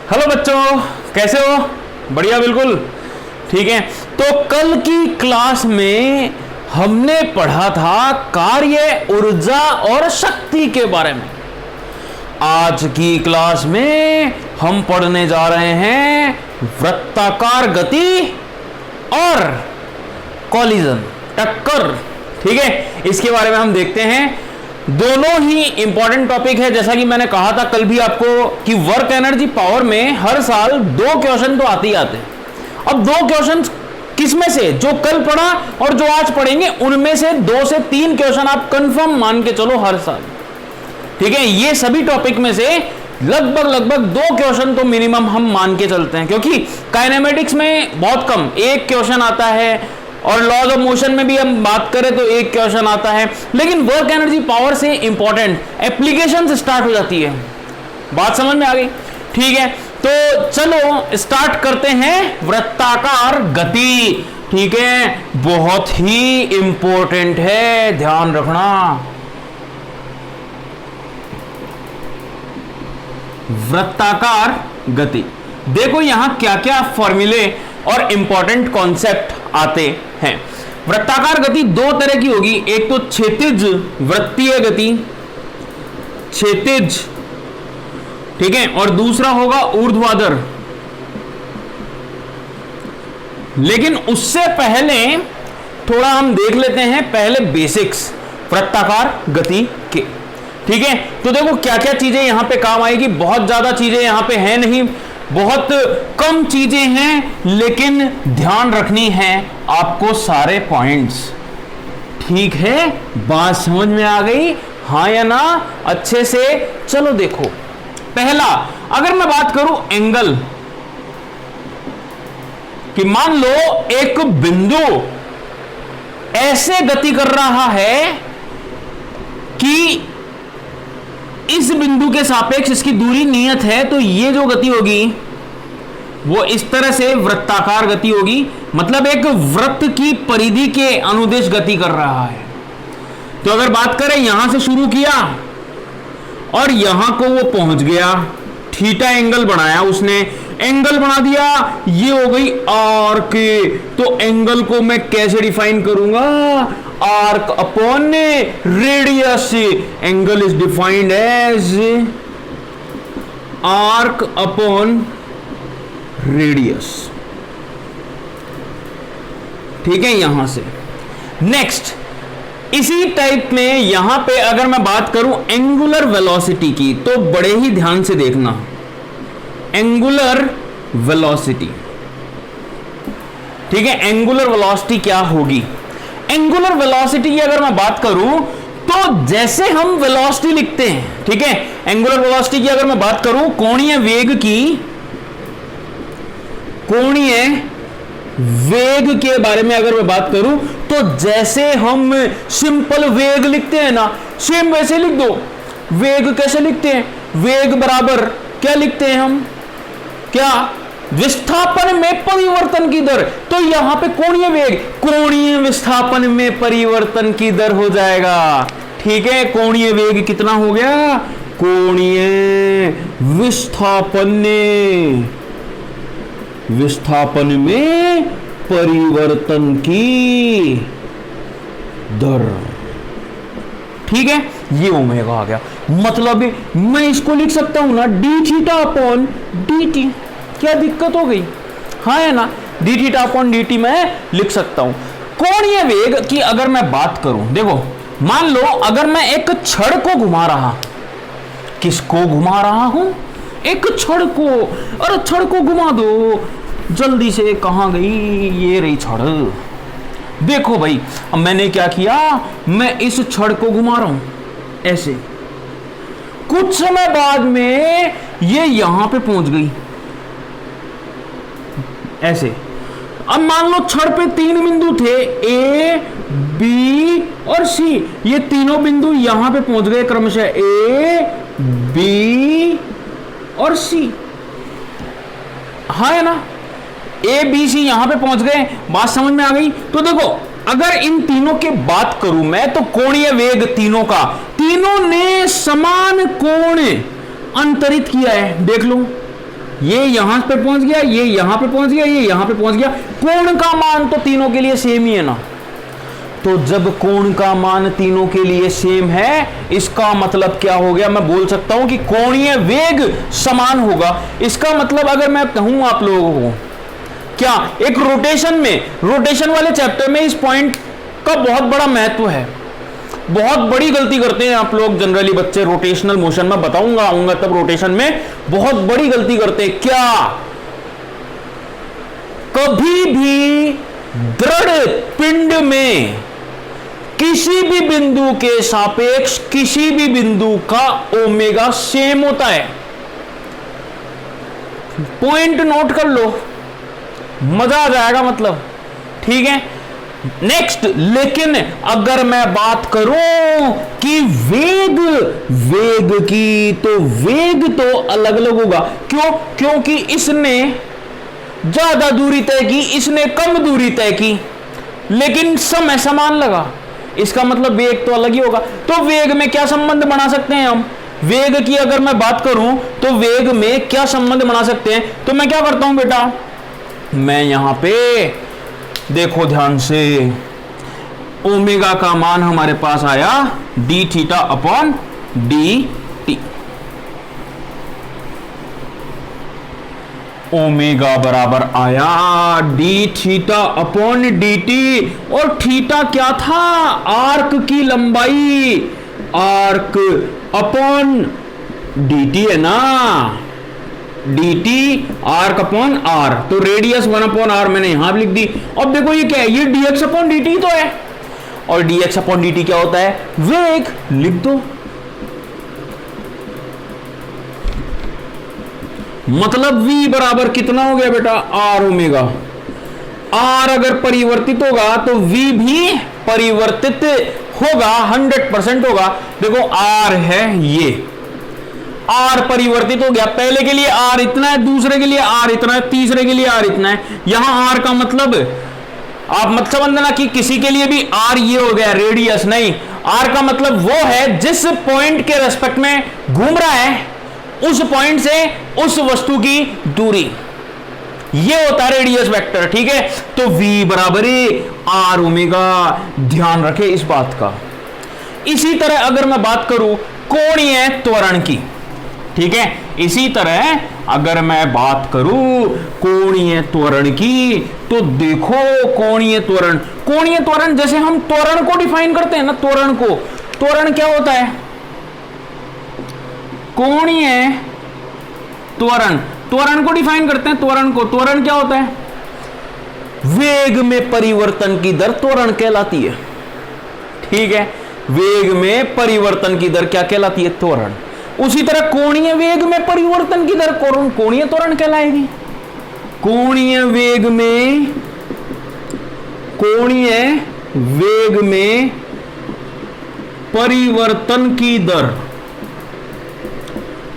Hello बच्चों, कैसे हो? बढ़िया, बिल्कुल ठीक है। तो कल की क्लास में हमने पढ़ा था कार्य, ऊर्जा और शक्ति के बारे में। आज की क्लास में हम पढ़ने जा रहे हैं वृत्ताकार गति और कॉलिजन, टक्कर। ठीक है, इसके बारे में हम देखते हैं। दोनों ही इंपॉर्टेंट टॉपिक है। जैसा कि मैंने कहा था कल भी आपको कि वर्क एनर्जी पावर में हर साल 2 क्वेश्चन तो आते ही आते हैं। अब 2 क्वेश्चन किसमें से? जो कल पढ़ा और जो आज पढ़ेंगे उनमें से 2 से 3 क्वेश्चन आप कंफर्म मान के चलो हर साल। ठीक है, ये सभी टॉपिक में से लगभग 2 क्वेश्चन तो मिनिमम हम मान के चलते हैं, क्योंकि काइनेमेटिक्स में बहुत कम 1 क्वेश्चन आता है और लॉज ऑफ मोशन में भी हम बात करें तो 1 क्वेश्चन आता है। लेकिन वर्क एनर्जी पावर से इंपॉर्टेंट एप्लीकेशन स्टार्ट हो जाती है। बात समझ में आ गई? ठीक है, तो चलो स्टार्ट करते हैं वृत्ताकार गति। ठीक है, बहुत ही इंपॉर्टेंट है, ध्यान रखना। वृत्ताकार गति, देखो यहां क्या क्या फॉर्मूले और इंपॉर्टेंट कॉन्सेप्ट आते हैं। वृत्ताकार गति 2 तरह की होगी, एक तो क्षैतिज वृत्तीय गति, क्षैतिज, ठीक है, और दूसरा होगा ऊर्ध्वाधर। लेकिन उससे पहले थोड़ा हम देख लेते हैं पहले बेसिक्स वृत्ताकार गति के। ठीक है, तो देखो क्या क्या चीजें यहां पे काम आएगी। बहुत ज्यादा चीजें यहां पे है नहीं, बहुत कम चीजें हैं, लेकिन ध्यान रखनी है आपको सारे पॉइंट्स। ठीक है, बात समझ में आ गई? हाँ या ना? अच्छे से चलो देखो। पहला, अगर मैं बात करूं एंगल कि मान लो एक बिंदु ऐसे गति कर रहा है कि इस बिंदु के सापेक्ष इसकी दूरी नियत है, तो ये जो गति होगी वो इस तरह से वृत्ताकार गति होगी। मतलब एक वृत्त की परिधि के अनुदिश गति कर रहा है। तो अगर बात करें यहां से शुरू किया और यहां को वो पहुंच गया, थीटा एंगल बनाया उसने, एंगल बना दिया, ये हो गई आर्क। तो एंगल को मैं कैसे डिफाइन करूंगा? Arc upon radius. Angle is defined as arc upon radius. ठीक है, यहां से नेक्स्ट इसी टाइप में यहां पे अगर मैं बात करूं एंगुलर वेलोसिटी की, तो बड़े ही ध्यान से देखना। एंगुलर वेलोसिटी, ठीक है, एंगुलर वेलोसिटी क्या होगी? एंगुलर वेलोसिटी की अगर मैं बात करूं तो जैसे हम वेलोसिटी लिखते हैं, ठीक है, एंगुलर वेलोसिटी की अगर मैं बात करूं कोणीय वेग की, कोणीय वेग के बारे में अगर मैं बात करूं तो जैसे हम सिंपल वेग लिखते हैं ना, सेम वैसे लिख दो। वेग कैसे लिखते हैं? वेग बराबर क्या लिखते हैं हम? क्या? विस्थापन में परिवर्तन की दर। तो यहां पे कोणीय वेग कोणीय विस्थापन में परिवर्तन की दर हो जाएगा। ठीक है, कोणीय वेग कितना हो गया? कोणीय विस्थापन में परिवर्तन की दर। ठीक है, ये ओमेगा आ गया। मतलब मैं इसको लिख सकता हूं ना D theta upon D T. क्या दिक्कत हो गई? हाँ है ना, D theta upon D T मैं लिख सकता हूं। कोणीय वेग की अगर मैं बात करूं, देखो मान लो अगर मैं एक छड़ को घुमा रहा, किसको घुमा रहा हूं? एक छड़ को। अरे छड़ को घुमा दो जल्दी से। कहां गई? ये रही छड़। देखो भाई, अब मैंने क्या किया, मैं इस छड़ को घुमा रहा हूं ऐसे। कुछ समय बाद में ये यहां पे पहुंच गई ऐसे। अब मान लो छड़ पे 3 बिंदु थे, ए बी और सी। ये तीनों बिंदु यहां पे पहुंच गए क्रमशः, ए बी और सी। हाँ है ना, ए बी सी यहां पे पहुंच गए। बात समझ में आ गई? तो देखो अगर इन तीनों की बात करूं मैं, तो कोणीय वेग तीनों का, तीनों ने समान कोण अंतरित किया है। देख लो ये यहां पे पहुंच गया, ये यहां पे पहुंच गया, ये यहां पे पहुंच गया। कोण का मान तो तीनों के लिए सेम ही है ना। तो जब कोण का मान तीनों के लिए सेम है, इसका मतलब क्या हो गया, मैं बोल सकता हूं कि कोणीय वेग समान होगा। इसका मतलब अगर मैं कहूं आप लोगों को, क्या एक रोटेशन में, रोटेशन वाले चैप्टर में इस पॉइंट का बहुत बड़ा महत्व है। बहुत बड़ी गलती करते हैं आप लोग जनरली बच्चे रोटेशनल मोशन में, बताऊंगा आऊंगा तब। रोटेशन में बहुत बड़ी गलती करते हैं। क्या कभी भी दृढ़ पिंड में किसी भी बिंदु के सापेक्ष किसी भी बिंदु का ओमेगा सेम होता है? पॉइंट नोट कर लो, मजा आ जाएगा मतलब। ठीक है, नेक्स्ट। लेकिन अगर मैं बात करूं कि वेग की, तो वेग तो अलग अलग होगा। क्यों? क्योंकि इसने ज्यादा दूरी तय की, इसने कम दूरी तय की, लेकिन समय समान लगा। इसका मतलब वेग तो अलग ही होगा। तो वेग में क्या संबंध बना सकते हैं हम? वेग की अगर मैं बात करूं तो वेग में क्या संबंध बना सकते हैं? तो मैं क्या करता हूं बेटा, मैं यहां पे देखो ध्यान से, ओमेगा का मान हमारे पास आया D theta upon D T. Omega बराबर आया D theta upon D T, और थीटा क्या था? आर्क की लंबाई, आर्क अपॉन डी टी है ना, D T arc upon R, तो रेडियस 1 अपॉन आर मैंने यहां भी लिख दी। अब देखो ये क्या है, ये dx अपॉन dt तो है, और dx अपॉन dt क्या होता है? वेग। लिख दो। मतलब v बराबर कितना हो गया बेटा? r omega. r अगर परिवर्तित होगा तो v भी परिवर्तित होगा, 100% होगा। देखो r है ये, r परिवर्तित हो गया। पहले के लिए r इतना है, दूसरे के लिए r इतना है, तीसरे के लिए r इतना है। यहां r का मतलब आप मत समझना कि किसी के लिए भी r ये हो गया रेडियस, नहीं। r का मतलब वो है जिस पॉइंट के रेस्पेक्ट में घूम रहा है, उस पॉइंट से उस वस्तु की दूरी, ये होता है रेडियस वेक्टर। ठीक है, तो v बराबर r ओमेगा। ध्यान रखे इस बात का। इसी तरह अगर मैं बात करूं कोणीय त्वरण की, ठीक है, इसी तरह अगर मैं बात करूं कोणीय त्वरण की, तो देखो कोणीय त्वरण, कोणीय त्वरण जैसे हम त्वरण को डिफाइन करते हैं ना, त्वरण को, त्वरण क्या होता है? कोणीय त्वरण, त्वरण को डिफाइन करते हैं, त्वरण को, त्वरण क्या होता है? वेग में परिवर्तन की दर त्वरण कहलाती है। ठीक है, वेग में परिवर्तन की दर क्या कहलाती है? त्वरण। उसी तरह कोणीय वेग में परिवर्तन की दर कोणीय त्वरण कहलाएगी। कोणीय वेग में, कोणीय वेग में परिवर्तन की दर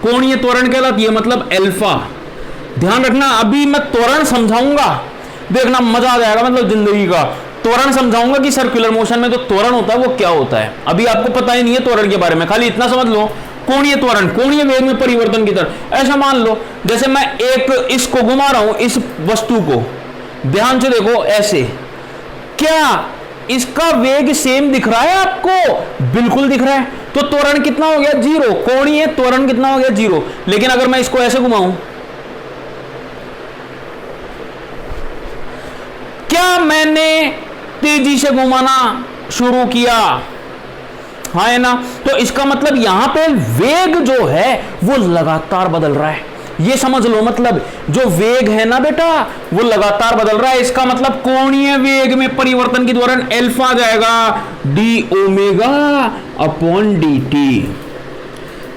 कोणीय त्वरण कहलाती है, मतलब अल्फा। ध्यान रखना, अभी मैं त्वरण समझाऊंगा, देखना मजा आ जाएगा, मतलब जिंदगी का। त्वरण समझाऊंगा कि सर्कुलर मोशन में तो त्वरण होता है वो क्या होता है। अभी आपको पता ही नहीं है त्वरण के बारे में, खाली इतना समझ लो, कोणीय त्वरण, कोणीय वेग में परिवर्तन की दर। ऐसा मान लो जैसे मैं एक इसको घुमा रहा हूं, इस वस्तु को, ध्यान से देखो ऐसे, क्या इसका वेग सेम दिख रहा है आपको? बिल्कुल दिख रहा है। तो त्वरण कितना हो गया? 0। कोणीय त्वरण कितना हो गया? 0। लेकिन अगर मैं इसको ऐसे घुमाऊं, क्या मैंने तेजी से घुमाना शुरू किया? हाँ है ना? तो इसका मतलब यहां पे वेग जो है वो लगातार बदल रहा है, ये समझ लो। मतलब जो वेग है ना बेटा वो लगातार बदल रहा है। इसका मतलब कोणीय वेग में परिवर्तन की त्वरण अल्फा आ जाएगा D omega upon D T.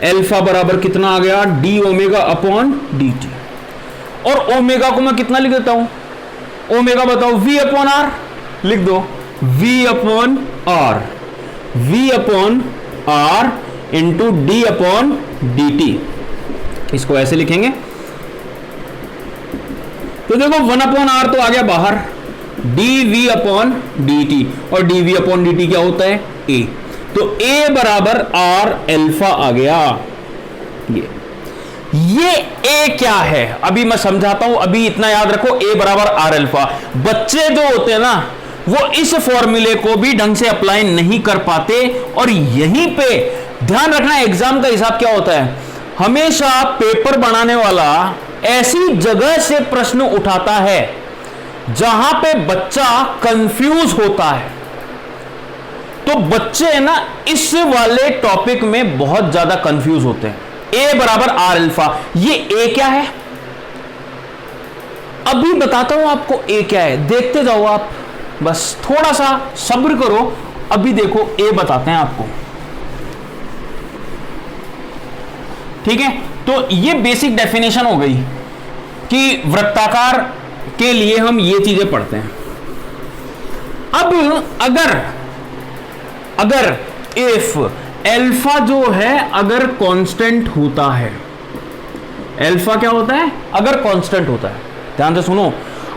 Alpha बराबर कितना आ गया? D omega upon D T. और ओमेगा को मैं कितना लिख देता हूं? ओमेगा बताओ, v अपॉन आर लिख दो, v upon R, v upon R into D upon D T. इसको ऐसे लिखेंगे तो देखो 1 अपॉन आर तो आ गया बाहर, D V upon D T, और D V upon D T क्या होता है? ए। तो ए बराबर आर अल्फा आ गया। ये ए क्या है अभी मैं समझाता हूं, अभी इतना याद रखो, ए बराबर आर अल्फा। बच्चे जो होते हैं ना वो इस फॉर्मूले को भी ढंग से अप्लाई नहीं कर पाते, और यहीं पे ध्यान रखना एग्जाम का हिसाब क्या होता है। हमेशा पेपर बनाने वाला ऐसी जगह से प्रश्न उठाता है जहां पे बच्चा कंफ्यूज होता है। तो बच्चे ना इस वाले टॉपिक में बहुत ज्यादा कंफ्यूज होते हैं। ए बराबर आर अल्फा, ये ए क्या है अभी बताता हूं आपको। ए क्या है देखते जाओ आप, बस थोड़ा सा सब्र करो, अभी देखो ए बताते हैं आपको। ठीक है, तो ये बेसिक डेफिनेशन हो गई कि वृत्ताकार के लिए हम ये चीजें पढ़ते हैं। अब अगर इफ अल्फा जो है अगर कांस्टेंट होता है, अल्फा क्या होता है अगर कांस्टेंट होता है, ध्यान से सुनो,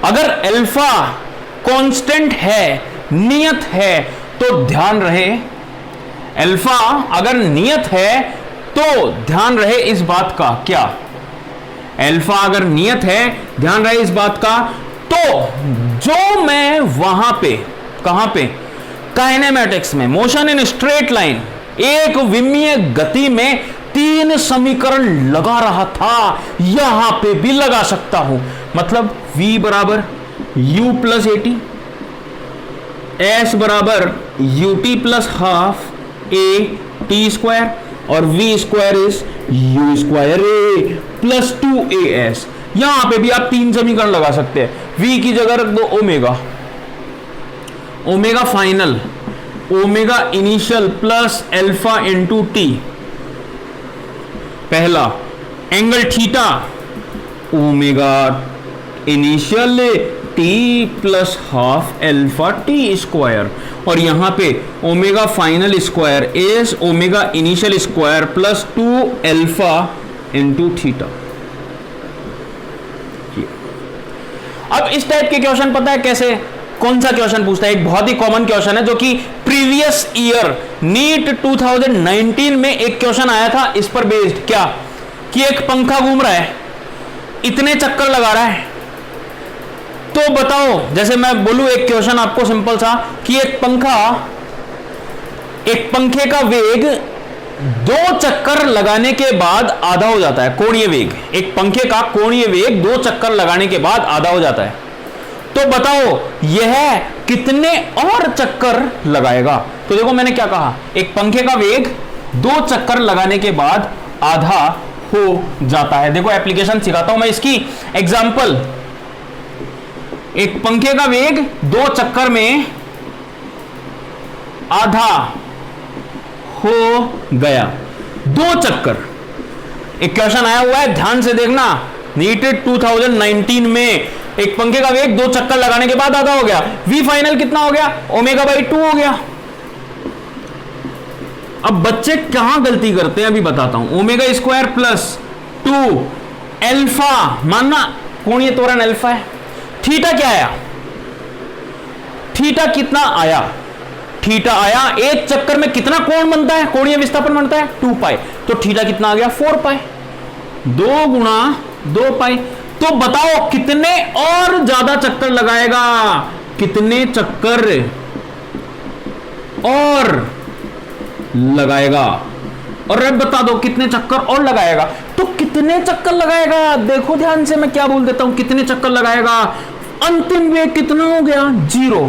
अगर अल्फा कांस्टेंट है, नियत है, तो ध्यान रहे अल्फा अगर नियत है तो ध्यान रहे इस बात का, क्या अल्फा अगर नियत है ध्यान रहे इस बात का, तो जो मैं वहां पे कहां पे काइनेमेटिक्स में मोशन इन स्ट्रेट लाइन एक विमीय गति में 3 समीकरण लगा रहा था, यहां पे भी लगा सकता हूं। मतलब v बराबर u प्लस एटी, s बराबर ut plus half A T square, और v square is u square A plus 2as। यहां पे भी आप 3 समीकरण लगा सकते हैं। v की जगह रख दो omega, omega final, omega initial plus alpha into T, पहला angle theta omega initial T plus half alpha T square, और यहां पे omega final square is omega initial square plus 2 alpha into theta. अब इस टाइप के question पता है कैसे, कौन सा क्वेश्चन पूछता है, एक बहुत ही कॉमन क्वेश्चन है जो कि प्रीवियस ईयर नीट 2019 में एक क्वेश्चन आया था इस पर बेस्ड, क्या कि एक पंखा घूम रहा है, इतने चक्कर लगा रहा है, तो बताओ, जैसे मैं बोलूं एक क्वेश्चन आपको सिंपल सा कि एक पंखे का वेग 2 चक्कर लगाने के बाद आधा हो जाता है, कोणीय वेग, एक पंखे का कोणीय वेग 2 चक्कर लगाने के बाद आधा हो जाता है, तो बताओ यह कितने और चक्कर लगाएगा। तो देखो मैंने क्या कहा, एक पंखे का वेग 2 चक्कर लगाने के बाद आधा हो जाता है। देखो एप्लीकेशन सिखाता हूं मैं इसकी एग्जांपल, एक पंखे का वेग 2 चक्कर में आधा हो गया, 2 चक्कर। एक क्वेश्चन आया हुआ है, ध्यान से देखना, नीट 2019 में एक पंखे का वेग 2 चक्कर लगाने के बाद आधा हो गया, v फाइनल कितना हो गया, ओमेगा बाई 2 हो गया। अब बच्चे कहां गलती करते हैं अभी बताता हूं, ओमेगा स्क्वायर प्लस 2 अल्फा, मानना कोणीय त्वरण अल्फा है, थीटा क्या आया, थीटा कितना आया, थीटा आया, एक चक्कर में कितना कोण बनता है, कोणीय विस्थापन बनता है 2 पाई, तो थीटा कितना आ गया 4 पाई, 2 गुणा 2 पाई। तो बताओ कितने और ज्यादा चक्कर लगाएगा, कितने चक्कर और लगाएगा, और अब बता दो कितने चक्कर और लगाएगा, तो कितने चक्कर लगाएगा, देखो ध्यान से मैं क्या बोल देता हूं, कितने चक्कर लगाएगा, अंतिम वेग कितना हो गया 0।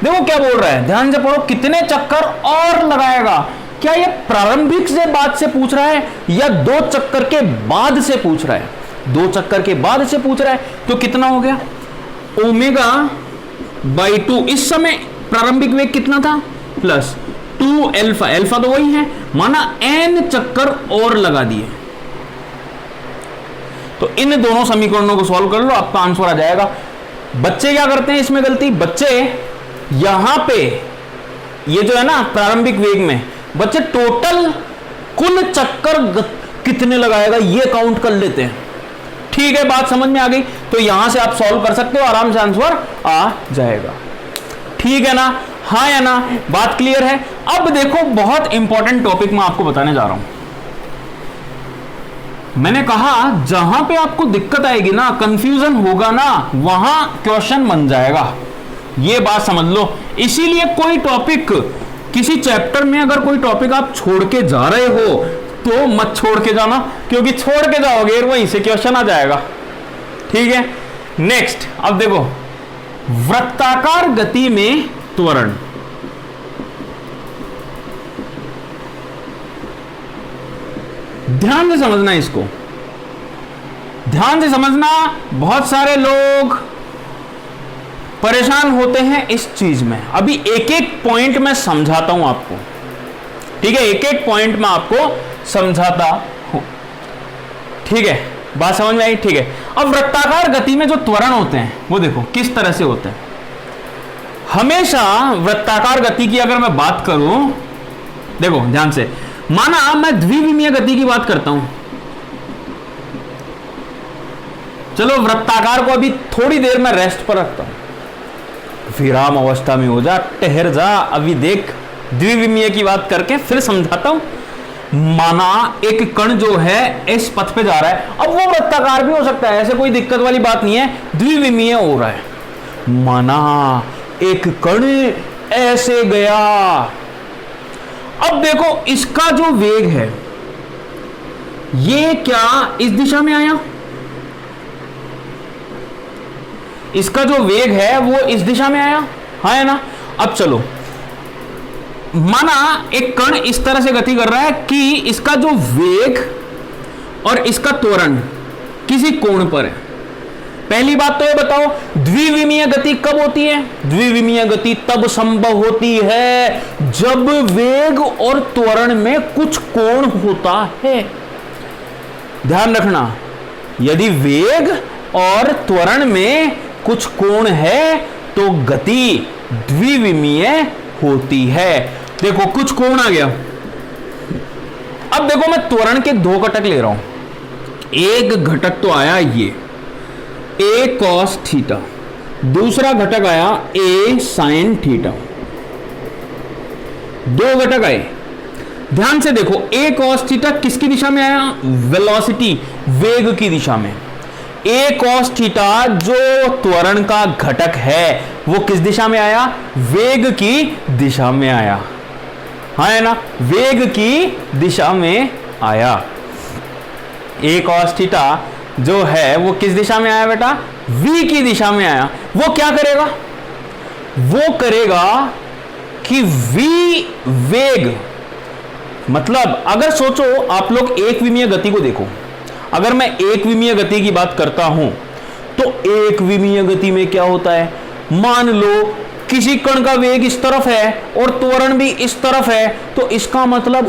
देखो क्या बोल रहा है, ध्यान से पढ़ो, कितने चक्कर और लगाएगा, क्या ये प्रारंभिक से बात से पूछ रहा है या 2 चक्कर के बाद से पूछ रहा है, 2 चक्कर के बाद से पूछ रहा है, तो कितना हो गया ओमेगा बाई 2, इस समय प्रारंभिक वेग कितना था प्लस 2 अल्फा, अल्फा तो वही है, माना n चक्कर और लगा दिए। तो इन दोनों समीकरणों को सॉल्व कर लो, आपका आंसर आ जाएगा। बच्चे क्या करते हैं इसमें गलती, बच्चे यहां पे ये जो है ना प्रारंभिक वेग में, बच्चे टोटल कुल चक्कर कितने लगाएगा ये काउंट कर लेते हैं। ठीक है, बात समझ में आ गई, तो यहां से आप सॉल्व कर सकते हो, आराम से आंसर आ जाएगा। ठीक है ना, हाँ या ना, बात क्लियर है। अब देखो बहुत इंपॉर्टेंट टॉपिक मैं आपको बताने जा रहा हूं। मैंने कहा जहां पे आपको दिक्कत आएगी ना, कंफ्यूजन होगा ना, वहां क्वेश्चन बन जाएगा, ये बात समझ लो। इसीलिए कोई टॉपिक किसी चैप्टर में अगर कोई टॉपिक आप छोड़ के जा रहे हो तो मत छोड़ के जाना, क्योंकि छोड़ के जाओगे वहीं से क्वेश्चन आ जाएगा। ठीक है, नेक्स्ट अब देखो, वृत्ताकार गति में त्वरण। ध्यान से समझना, इसको ध्यान से समझना। बहुत सारे लोग परेशान होते हैं इस चीज में। अभी एक एक पॉइंट में समझाता हूं आपको, ठीक है, एक एक पॉइंट में आपको समझाता हूं, ठीक है, बात समझ में आई? ठीक है, अब वृत्ताकार गति में जो त्वरण होते हैं वो देखो किस तरह से होते हैं। हमेशा वृत्ताकार गति की अगर मैं बात करूं, देखो ध्यान से, माना मैं द्विविमीय गति की बात करता हूं, चलो वृत्ताकार को अभी थोड़ी देर में रेस्ट पर रखता हूं, विराम अवस्था में हो जा, ठहर जा, अभी देख द्विविमीय की बात करके फिर समझाता हूं। माना एक कण जो है इस पथ पे जा रहा है, अब वो वृत्ताकार भी हो सकता है, ऐसे कोई दिक्कत वाली बात नहीं है, द्विविमीय हो रहा है। माना एक कण ऐसे गया, अब देखो इसका जो वेग है ये क्या इस दिशा में आया, इसका जो वेग है वो इस दिशा में आया, हाँ है ना। अब चलो, माना एक कण इस तरह से गति कर रहा है कि इसका जो वेग और इसका त्वरण किसी कोण पर है। पहली बात तो ये बताओ, द्विविमीय गति कब होती है? द्विविमीय गति तब संभव होती है जब वेग और त्वरण में कुछ कोण होता है। ध्यान रखना, यदि वेग और त्वरण में कुछ कोण है तो गति द्विविमीय होती है। देखो कुछ कोण आ गया, अब देखो मैं त्वरण के दो घटक ले रहा हूं। एक घटक तो आया ये a cos थीटा, दूसरा घटक आया a sin थीटा, दो घटक आए। ध्यान से देखो, a cos थीटा किसकी दिशा में आया? वेलोसिटी, वेग की दिशा में। a cos थीटा जो त्वरण का घटक है वो किस दिशा में आया? वेग की दिशा में आया, हाँ है ना, वेग की दिशा में आया। a cos थीटा जो है वो किस दिशा में आया बेटा? v की दिशा में आया। वो क्या करेगा? वो करेगा कि v वेग, मतलब अगर सोचो आप लोग एक विमीय गति को देखो, अगर मैं एक विमीय गति की बात करता हूं तो एक विमीय गति में क्या होता है? मान लो किसी कण का वेग इस तरफ है और त्वरण भी इस तरफ है, तो इसका मतलब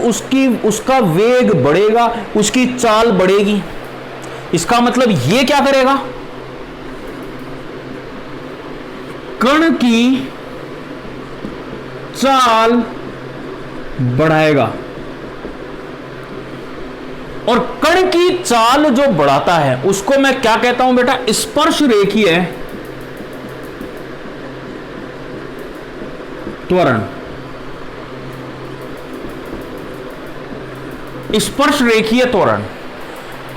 उसका वेग बढ़ेगा, उसकी चाल बढ़ेगी। इसका मतलब ये क्या करेगा? कण की चाल बढ़ाएगा, और कण की चाल जो बढ़ाता है उसको मैं क्या कहता हूं बेटा? स्पर्श रेखीय त्वरण। स्पर्श रेखीय त्वरण,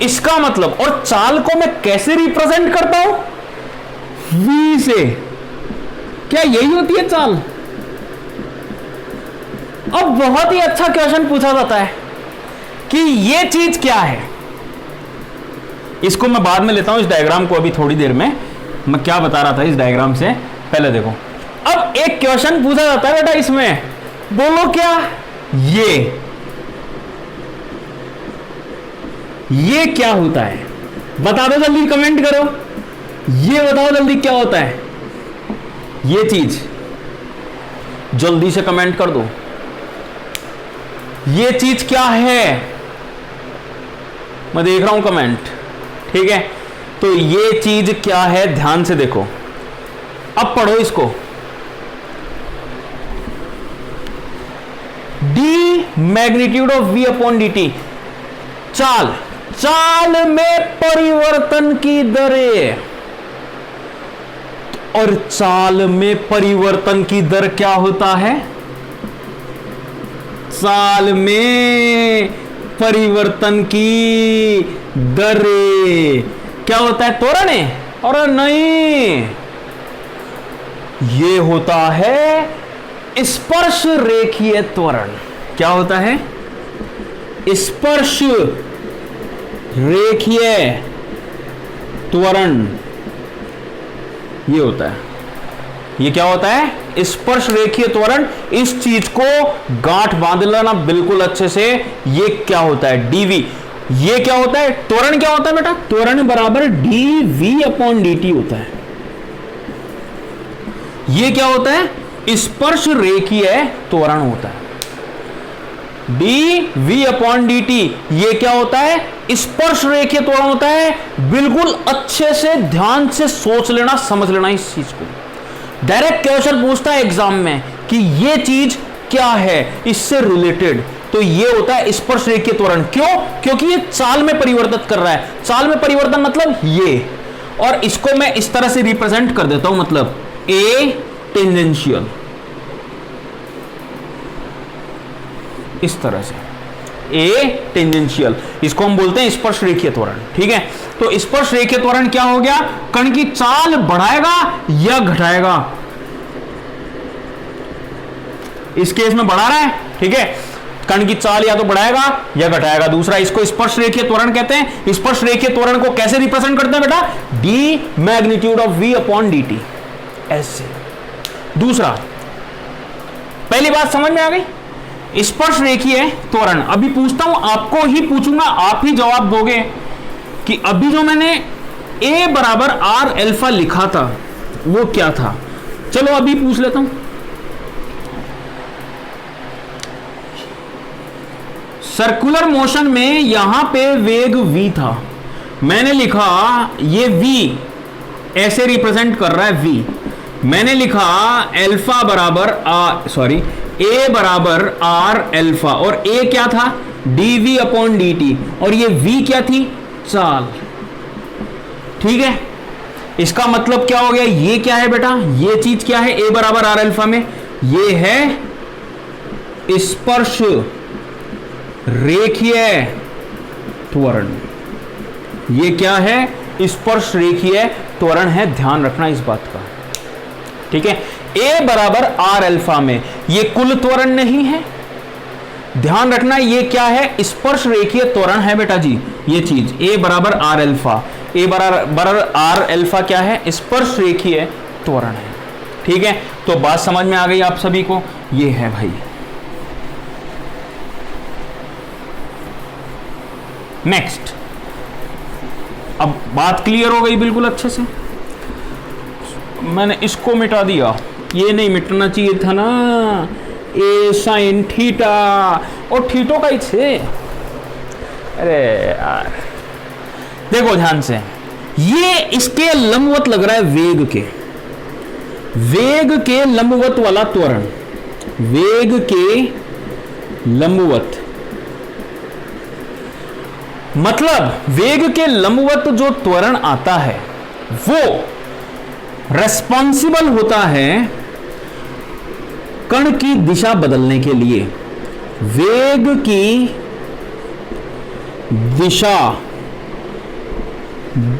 इसका मतलब, और चाल को मैं कैसे रिप्रेजेंट करता हूं? v से। क्या यही होती है चाल? अब बहुत ही अच्छा क्वेश्चन पूछा जाता है कि ये चीज क्या है। इसको मैं बाद में लेता हूं, इस डायग्राम को अभी थोड़ी देर में मैं क्या बता रहा था इस डायग्राम से पहले देखो। अब एक क्वेश्चन पूछा जाता है बेटा इसमें, बोलो क्या? ये क्या होता है? बता दो जल्दी, कमेंट करो, ये बताओ जल्दी क्या होता है ये चीज, जल्दी से कमेंट कर दो। ये चीज क्या है? मैं देख रहा हूं कमेंट, ठीक है। तो ये चीज क्या है? ध्यान से देखो, अब पढ़ो इसको। D magnitude of v upon D T, चाल में परिवर्तन की दरें, और चाल में परिवर्तन की दर क्या होता है? चाल में परिवर्तन की दरे। क्या होता है? त्वरण है? और नहीं, ये होता है स्पर्श रेखीय त्वरण। क्या होता है? स्पर्श रेखीय त्वरण। ये होता है, ये क्या होता है? स्पर्श रेखीय त्वरण। इस चीज को गांठ बांध लेना बिल्कुल अच्छे से। ये क्या होता है? डीवी। ये क्या होता है? त्वरण क्या होता है बेटा? त्वरण बराबर डीवी अपॉन dt होता है। ये क्या होता है? स्पर्श रेखीय त्वरण होता है। dv अपॉन dt ये क्या होता है? स्पर्श रेखीय त्वरण होता है। बिल्कुल अच्छे से ध्यान से सोच लेना, समझ लेना इस चीज को। डायरेक्ट क्वेश्चन पूछता है एग्जाम में कि ये चीज क्या है इससे रिलेटेड, तो ये होता है स्पर्श रेखीय त्वरण। क्यों? क्योंकि ये चाल में परिवर्तित कर रहा है। चाल में परिवर्तन मतलब ये, और इसको मैं इस तरह से रिप्रेजेंट कर देता हूं, मतलब ए टेंजेंशियल, इस तरह से ए टेंजेंशियल, इसको हम बोलते हैं स्पर्श रेखीय त्वरण। ठीक है, तो स्पर्श रेखीय त्वरण क्या हो गया? कण की चाल बढ़ाएगा या घटाएगा? इस केस में बढ़ा रहा है। ठीक है, कण की चाल या तो बढ़ाएगा या घटाएगा। दूसरा, इसको स्पर्श रेखीय त्वरण कहते हैं। स्पर्श रेखीय त्वरण को कैसे रिप्रेजेंट करते हैं बेटा? D magnitude of V upon dt, ऐसे। दूसरा, पहली बात समझ में आ गई? स्पर्श रेखीय त्वरण। अभी पूछता हूं, आपको ही पूछूंगा, आप ही जवाब दोगे कि अभी जो मैंने a बराबर आर एल्फा लिखा था वो क्या था। चलो अभी पूछ लेता हूं। सर्कुलर मोशन में यहां पे वेग v था, मैंने लिखा ये v ऐसे रिप्रेजेंट कर रहा है v। मैंने लिखा एल्फा बराबर a बराबर आर एल्फा, और a क्या था? dv अपॉन dt, और ये v क्या थी? चाल। ठीक है, इसका मतलब क्या हो गया? ये क्या है बेटा? ये चीज क्या है? a बराबर आर एल्फा में ये है स्पर्श रेखीय त्वरण। ये क्या है? स्पर्श रेखीय त्वरण है, ध्यान रखना इस बात का। ठीक है, a बराबर आर एल्फा में ये कुल त्वरण नहीं है, ध्यान रखना। ये क्या है? स्पर्श रेखीय त्वरण है बेटा जी। ये चीज a बराबर आर एल्फा, a बराबर आर एल्फा क्या है? स्पर्श रेखीय त्वरण है। ठीक है, तो बात समझ में आ गई आप सभी को? ये है भाई। नेक्स्ट, अब बात क्लियर हो गई बिल्कुल अच्छे से। मैंने इसको मिटा दिया, ये नहीं मिटना चाहिए था ना, ए साइन थीटा, और थीटो का ही थे। अरे यार देखो ध्यान से, ये इसके लंबवत लग रहा है वेग के लंबवत वाला त्वरण, वेग के लंबवत, मतलब वेग के लंबवत जो त्वरण आता है वो रेस्पॉन्सिबल होता है कण की दिशा बदलने के लिए। वेग की दिशा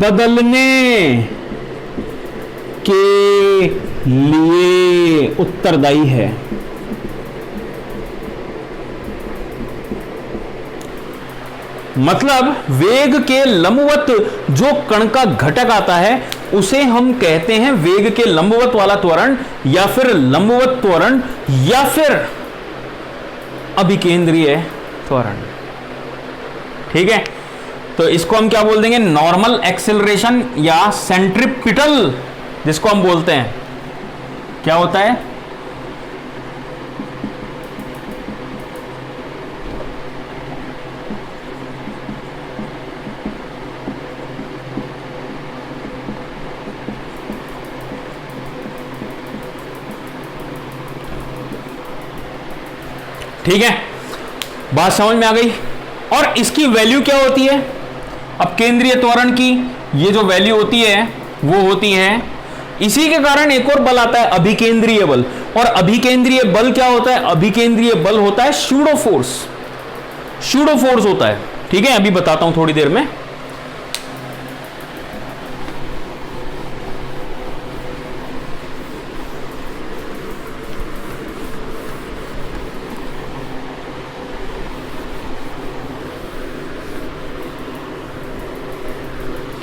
बदलने के लिए उत्तरदायी है। मतलब वेग के लंबवत जो कण का घटक आता है उसे हम कहते हैं वेग के लंबवत वाला त्वरण, या फिर लंबवत त्वरण, या फिर अभिकेंद्रीय त्वरण। ठीक है, तो इसको हम क्या बोल देंगे? नॉर्मल एक्सेलरेशन या सेंट्रीपिटल, जिसको हम बोलते हैं। क्या होता है? ठीक है, बात समझ में आ गई। और इसकी वैल्यू क्या होती है? अब केंद्रीय त्वरण की ये जो वैल्यू होती है वो होती है, इसी के कारण एक और बल आता है अभिकेंद्रीय बल। और अभिकेंद्रीय बल क्या होता है? अभिकेंद्रीय बल होता है सूडो फोर्स, सूडो फोर्स होता है। ठीक है, अभी बताता हूं थोड़ी देर में।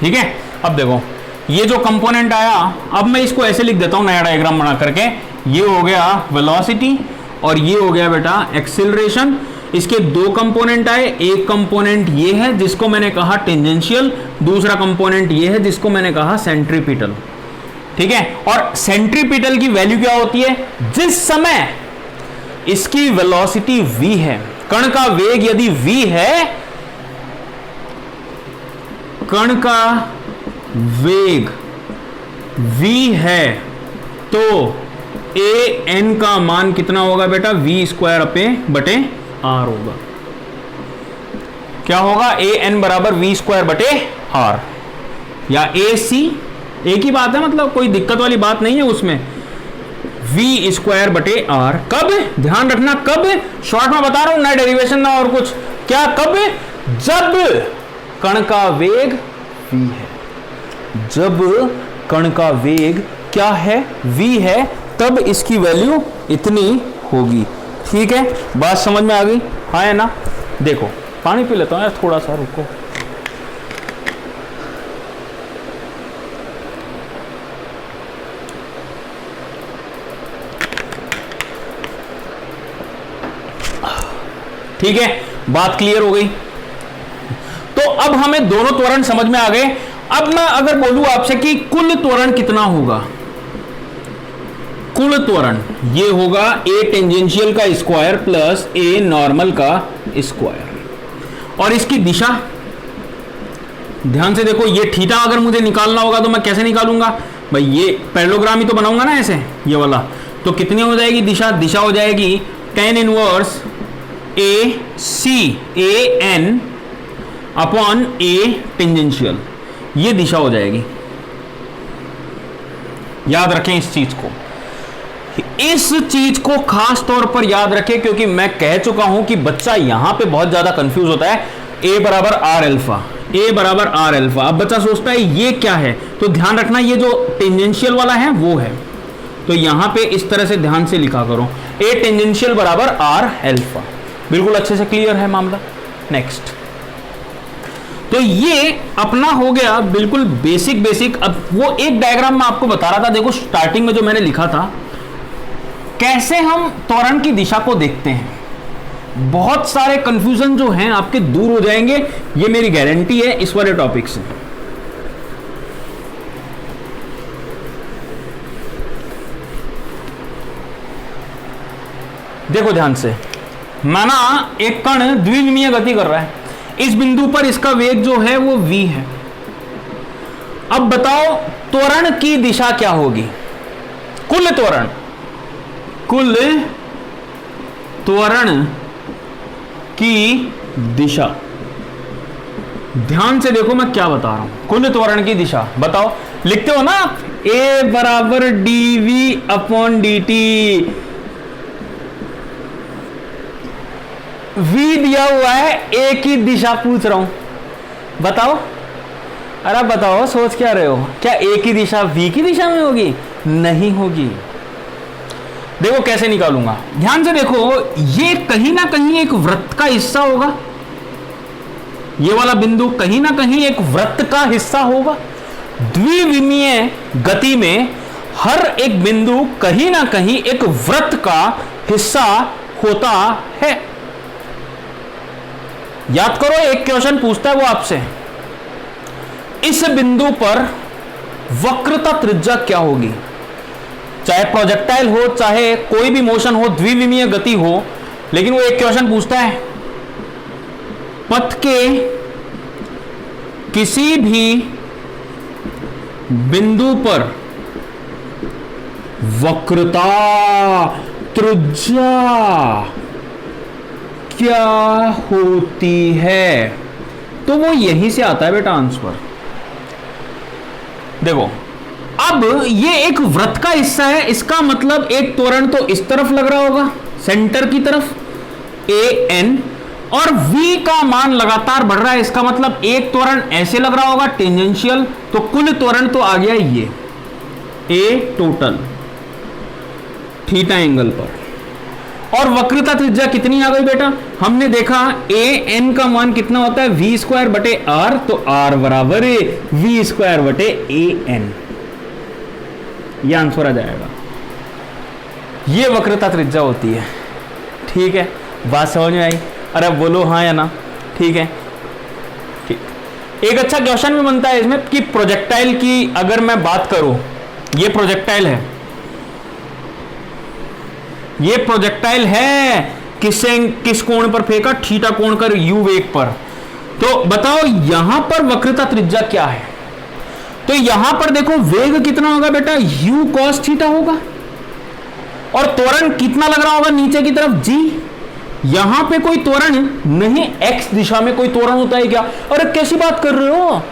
ठीक है, अब देखो ये जो कंपोनेंट आया, अब मैं इसको ऐसे लिख देता हूं नया डायग्राम बना करके, ये हो गया वेलोसिटी और ये हो गया बेटा एक्सिलरेशन। इसके दो कंपोनेंट आए, एक कंपोनेंट ये है जिसको मैंने कहा टेंजेंशियल, दूसरा कंपोनेंट ये है जिसको मैंने कहा सेंट्रीपिटल। ठीक है, और सेंट्रीपिटल की वैल्यू क्या होती है, जिस समय इसकी वेलोसिटी v है, कण का वेग यदि v है, कण का वेग v है, तो a n का मान कितना होगा बेटा, v स्क्वायर अपे बटे r होगा। क्या होगा, a n बराबर v स्क्वायर बटे r, या a c, एक ही बात है, मतलब कोई दिक्कत वाली बात नहीं है उसमें, v स्क्वायर बटे r। कब, ध्यान रखना कब, शॉर्ट में बता रहा हूं, ना डेरिवेशन ना और कुछ, क्या कब, जब कण का वेग v है, जब कण का वेग क्या है, v है, तब इसकी वैल्यू इतनी होगी। ठीक है, बात समझ में आ गई, हाँ है ना। देखो पानी पी लेता हूं यार, थोड़ा सा रुको। ठीक है, बात क्लियर हो गई। तो अब हमें दोनों त्वरण समझ में आ गए। अब मैं अगर बोलूं आपसे कि कुल त्वरण कितना होगा, कुल त्वरण ये होगा a टेंजेंशियल का स्क्वायर प्लस a नॉर्मल का स्क्वायर, और इसकी दिशा ध्यान से देखो, ये थीटा अगर मुझे निकालना होगा तो मैं कैसे निकालूंगा भाई, ये पैरेललोग्राम ही तो बनाऊंगा ना ऐसे, ये वाला, तो कितनी हो जाएगी दिशा, दिशा हो जाएगी tan inverse A C A N upon A tangential, ये दिशा हो जाएगी। याद रखें इस चीज को, इस चीज को खास तौर पर याद रखें, क्योंकि मैं कह चुका हूं कि बच्चा यहां पे बहुत ज्यादा कंफ्यूज होता है। a बराबर आर एल्फा, a बराबर आर एल्फा, अब बच्चा सोचता है ये क्या है, तो ध्यान रखना ये जो टेंजेंशियल वाला है वो है, तो यहां पे इस तरह से ध्यान से लिखा करो, a टेंजेंशियल बराबर आर एल्फा। बिल्कुल अच्छे से क्लियर है मामला। नेक्स्ट, तो ये अपना हो गया बिल्कुल बेसिक बेसिक। अब वो एक डायग्राम मैं आपको बता रहा था, देखो स्टार्टिंग में जो मैंने लिखा था, कैसे हम त्वरण की दिशा को देखते हैं। बहुत सारे कंफ्यूजन जो हैं आपके दूर हो जाएंगे, ये मेरी गारंटी है इस वाले टॉपिक से। देखो ध्यान से, माना एक कण द्विविमीय गति कर रहा है, इस बिंदु पर इसका वेग जो है वो v है। अब बताओ त्वरण की दिशा क्या होगी, कुल त्वरण, कुल त्वरण की दिशा। ध्यान से देखो मैं क्या बता रहा हूं, कुल त्वरण की दिशा बताओ, लिखते हो ना आप, a बराबर dv अपॉन dt, v दिया हुआ है, a की दिशा पूछ रहा हूं, बताओ, अरे बताओ सोच क्या रहे हो, क्या a की दिशा v की दिशा में होगी, नहीं होगी। देखो कैसे निकालूंगा, ध्यान से देखो, ये कहीं ना कहीं एक वृत्त का हिस्सा होगा, ये वाला बिंदु कहीं ना कहीं एक वृत्त का हिस्सा होगा। द्विविमीय गति में हर एक बिंदु कहीं ना कहीं एक वृत्त का हिस्सा होता है। याद करो, एक क्वेश्चन पूछता है वो आपसे, इस बिंदु पर वक्रता त्रिज्या क्या होगी, चाहे प्रोजेक्टाइल हो चाहे कोई भी मोशन हो, द्विविमीय गति हो, लेकिन वो एक क्वेश्चन पूछता है, पथ के किसी भी बिंदु पर वक्रता त्रिज्या क्या होती है, तो वो यहीं से आता है बेटा आंसर। देखो अब ये एक वृत्त का हिस्सा है, इसका मतलब एक त्वरण तो इस तरफ लग रहा होगा, सेंटर की तरफ an, और v का मान लगातार बढ़ रहा है, इसका मतलब एक त्वरण ऐसे लग रहा होगा टेंजेंशियल, तो कुल त्वरण तो आ गया ये a टोटल थीटा एंगल पर। और वक्रता त्रिज्या कितनी आ गई बेटा, हमने देखा ए एन का मान कितना होता है वी स्क्वायर बटे आर, तो आर बराबर वी स्क्वायर बटे ए एन, यह आंसर आ जाएगा। ये वक्रता त्रिज्या होती है। ठीक है, बात समझ में आई? अरे बोलो हाँ या ना। ठीक है, ठीक। एक अच्छा क्वेश्चन भी बनता है इसमें कि प्रोजेक्टाइल की अगर मैं बात करूं, ये प्रोजेक्टाइल है, ये प्रोजेक्टाइल है किस कोण पर फेंका, थीटा कोण कर यू वेग पर, तो बताओ यहां पर वक्रता त्रिज्या क्या है? तो यहां पर देखो वेग कितना होगा बेटा, u cos थीटा होगा, और त्वरण कितना लग रहा होगा नीचे की तरफ g। यहां पे कोई त्वरण नहीं, x दिशा में कोई त्वरण होता है क्या? अरे कैसी बात कर रहे हो,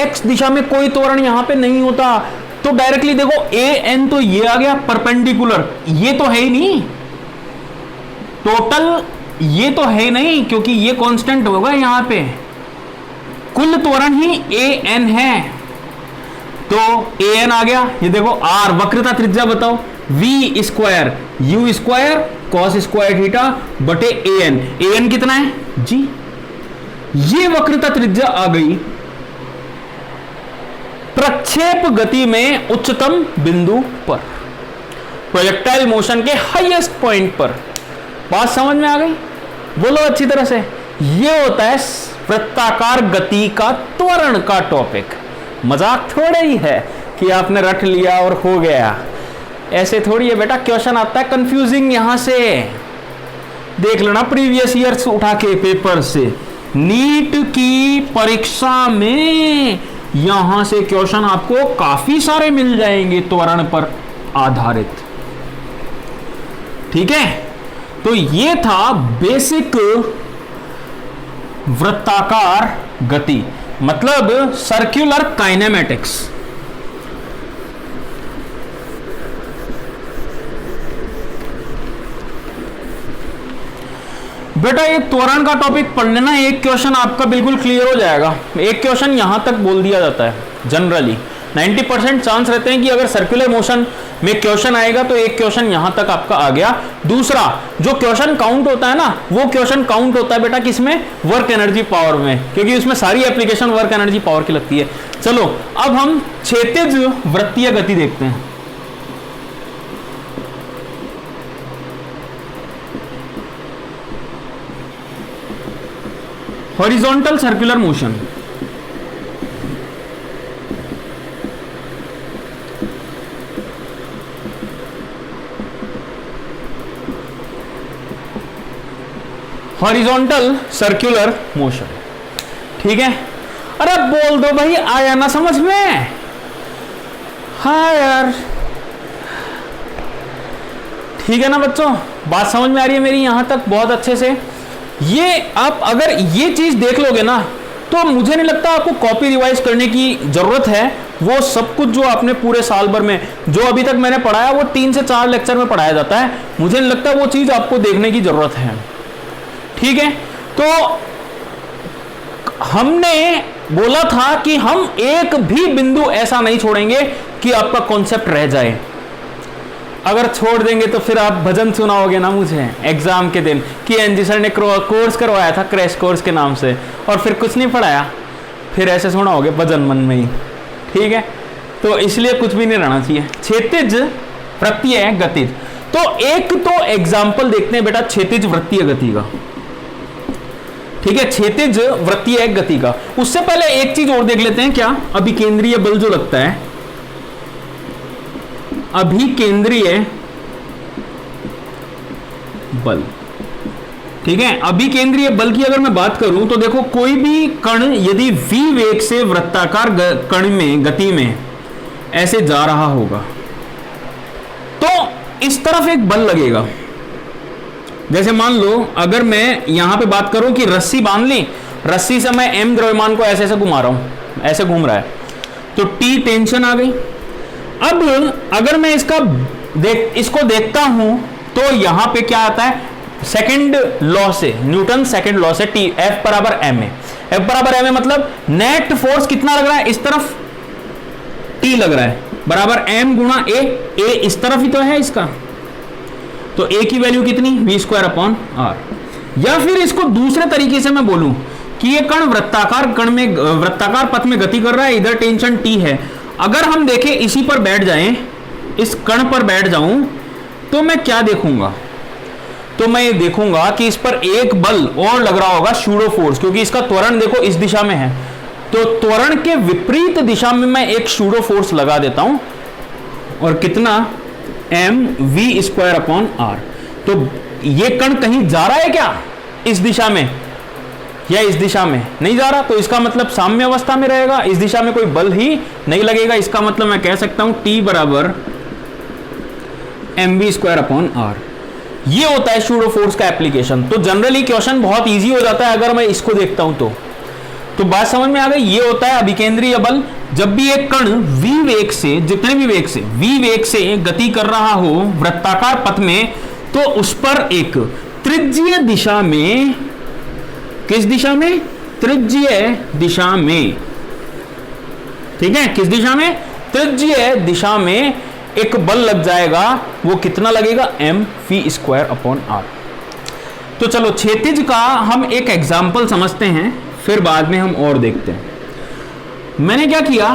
x दिशा में कोई त्वरण यहां पे नहीं होता। तो डायरेक्टली देखो ए एन तो ये आ गया परपेंडिकुलर, ये तो है ही नहीं टोटल, ये तो है नहीं क्योंकि ये कांस्टेंट होगा यहां पे, कुल त्वरण ही ए एन है, तो ए एन आ गया। ये देखो आर, वक्रता त्रिज्या बताओ, V square U square cos square theta बटे ए एन कितना है जी, ये वक्रता त्रिज्या आ गई प्रक्षेप गति में उच्चतम बिंदु पर, प्रोजेक्टाइल मोशन के हाईएस्ट पॉइंट पर। बात समझ में आ गई? बोलो अच्छी तरह से। ये होता है वृत्ताकार गति का त्वरण का टॉपिक। मजाक थोड़ा ही है कि आपने रट लिया और हो गया, ऐसे थोड़ी है बेटा। क्वेश्चन आता है कंफ्यूजिंग, यहां से देख लेना प्रीवियस ईयर्स उठा के पेपर से, नीट की परीक्षा में यहां से क्वेश्चन आपको काफी सारे मिल जाएंगे त्वरण पर आधारित। ठीक है, तो ये था बेसिक वृत्ताकार गति, मतलब सर्कुलर काइनेमेटिक्स। बेटा ये त्वरण का टॉपिक पढ़ लेना, एक क्वेश्चन आपका बिल्कुल क्लियर हो जाएगा। एक क्वेश्चन यहां तक बोल दिया जाता है जनरली, 90% चांस रहते हैं कि अगर सर्कुलर मोशन में क्वेश्चन आएगा तो एक क्वेश्चन यहां तक आपका आ गया। दूसरा जो क्वेश्चन काउंट होता है ना, वो क्वेश्चन काउंट होता है बेटा किसमें, वर्क एनर्जी पावर में, क्योंकि उसमें सारी एप्लीकेशन वर्क एनर्जी पावर की लगती है। चलो अब हम क्षैतिज वृत्तीय गति देखते हैं। Horizontal circular motion, horizontal circular motion. ठीक है, अरे बोल दो भाई, आया ना समझ में? हाँ यार, ठीक है ना बच्चों, बात समझ में आ रही है मेरी यहां तक बहुत अच्छे से? ये आप अगर ये चीज देख लोगे ना, तो मुझे नहीं लगता आपको कॉपी रिवाइज करने की जरूरत है। वो सब कुछ जो आपने पूरे साल भर में जो अभी तक मैंने पढ़ाया, वो 3 से 4 लेक्चर में पढ़ाया जाता है। मुझे नहीं लगता वो चीज आपको देखने की जरूरत है। ठीक है, तो हमने बोला था कि हम एक भी बिंदु ऐसा नहीं छोड़ेंगे कि आपका कॉन्सेप्ट रह जाए। अगर छोड़ देंगे तो फिर आप भजन सुनाओगे ना मुझे एग्जाम के दिन कि एनजी सर ने कोर्स करवाया था क्रैश कोर्स के नाम से, और फिर कुछ नहीं पढ़ाया, फिर ऐसे सुनाओगे भजन मन में ही। ठीक है, तो इसलिए कुछ भी नहीं रहना चाहिए। क्षैतिज वृत्तीय गतिज, तो एक तो एग्जाम्पल देखते हैं बेटा क्षैतिज वृत्तीय गति का। ठीक है, क्षैतिज वृत्तीय गति का। उससे पहले एक चीज और देख लेते हैं, क्या अभिकेंद्रीय बल जो लगता है, अभिकेंद्रीय बल। ठीक है, अभिकेंद्रीय बल की अगर मैं बात करूं तो देखो कोई भी कण यदि v वेग से वृत्ताकार कण में गति में ऐसे जा रहा होगा तो इस तरफ एक बल लगेगा। जैसे मान लो अगर मैं यहां पे बात करूं कि रस्सी बांध ली, रस्सी से मैं m द्रव्यमान को ऐसे ऐसे घुमा रहा हूं, ऐसे घूम रहा है, तो T टेंशन आ गई। अब अगर मैं इसको देखता हूं तो यहां पे क्या आता है, सेकंड लॉ से, न्यूटन सेकंड लॉ से T F बराबर m है। F बराबर m है मतलब नेट फोर्स कितना लग रहा है, इस तरफ T लग रहा है, बराबर m गुणा a, a इस तरफ ही तो है इसका। तो ए की वैल्यू कितनी, v² r। या फिर इसको दूसरे तरीके से मैं बोलूं कि ये कण वृत्ताकार पथ में गति कर रहा है, इधर टेंशन t है। अगर हम देखें इसी पर बैठ जाएं, इस कण पर बैठ जाऊं, तो मैं क्या देखूंगा, तो मैं ये देखूंगा कि इस पर एक बल और लग रहा होगा, सूडो फोर्स, क्योंकि इसका त्वरण देखो इस दिशा में है, तो त्वरण के विपरीत दिशा में मैं एक सूडो फोर्स लगा देता हूं, और कितना, mv²r। तो ये कण कहीं जा रहा है क्या, इस दिशा में या इस दिशा में, नहीं जा रहा, तो इसका मतलब साम्य अवस्था में रहेगा, इस दिशा में कोई बल ही नहीं लगेगा। इसका मतलब मैं कह सकता हूं T बराबर mv²r। ये होता है सूडो फोर्स का एप्लीकेशन। तो जनरली क्वेश्चन बहुत इजी हो जाता है अगर मैं इसको देखता हूं तो बात समझ में आ गई। ये होता है अभिकेंद्रीय बल। जब भी एक कण v वेग से, जितने भी वेग से, v वेग से गति कर रहा हो वृत्ताकार पथ में, तो उस पर एक त्रिज्यीय दिशा में, किस दिशा में, त्रिज्यीय दिशा में, ठीक है, किस दिशा में, त्रिज्यीय दिशा में एक बल लग जाएगा। वो कितना लगेगा, mv²r। तो चलो क्षैतिज का हम एक एग्जाम्पल समझते हैं, फिर बाद में हम और देखते हैं। मैंने क्या किया,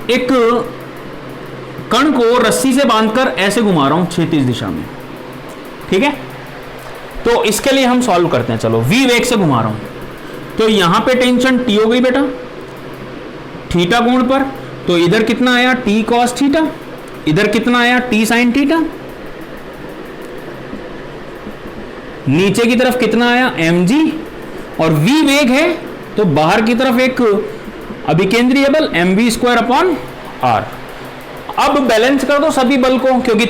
एक कण को रस्सी से बांधकर ऐसे घुमा रहा हूं क्षैतिज दिशा में, ठीक है। तो इसके लिए हम सॉल्व करते हैं। चलो v वेग से घुमा रहा हूं, तो यहां पे टेंशन t हो गई बेटा, थीटा कोण पर, तो इधर कितना आया, t cos थीटा, इधर कितना आया, t sin थीटा, नीचे की तरफ कितना आया, mg, और v वेग है तो बाहर की तरफ एक अभिकेंद्रीय बल mv²r। अब बैलेंस कर दो सभी बल को, क्योंकि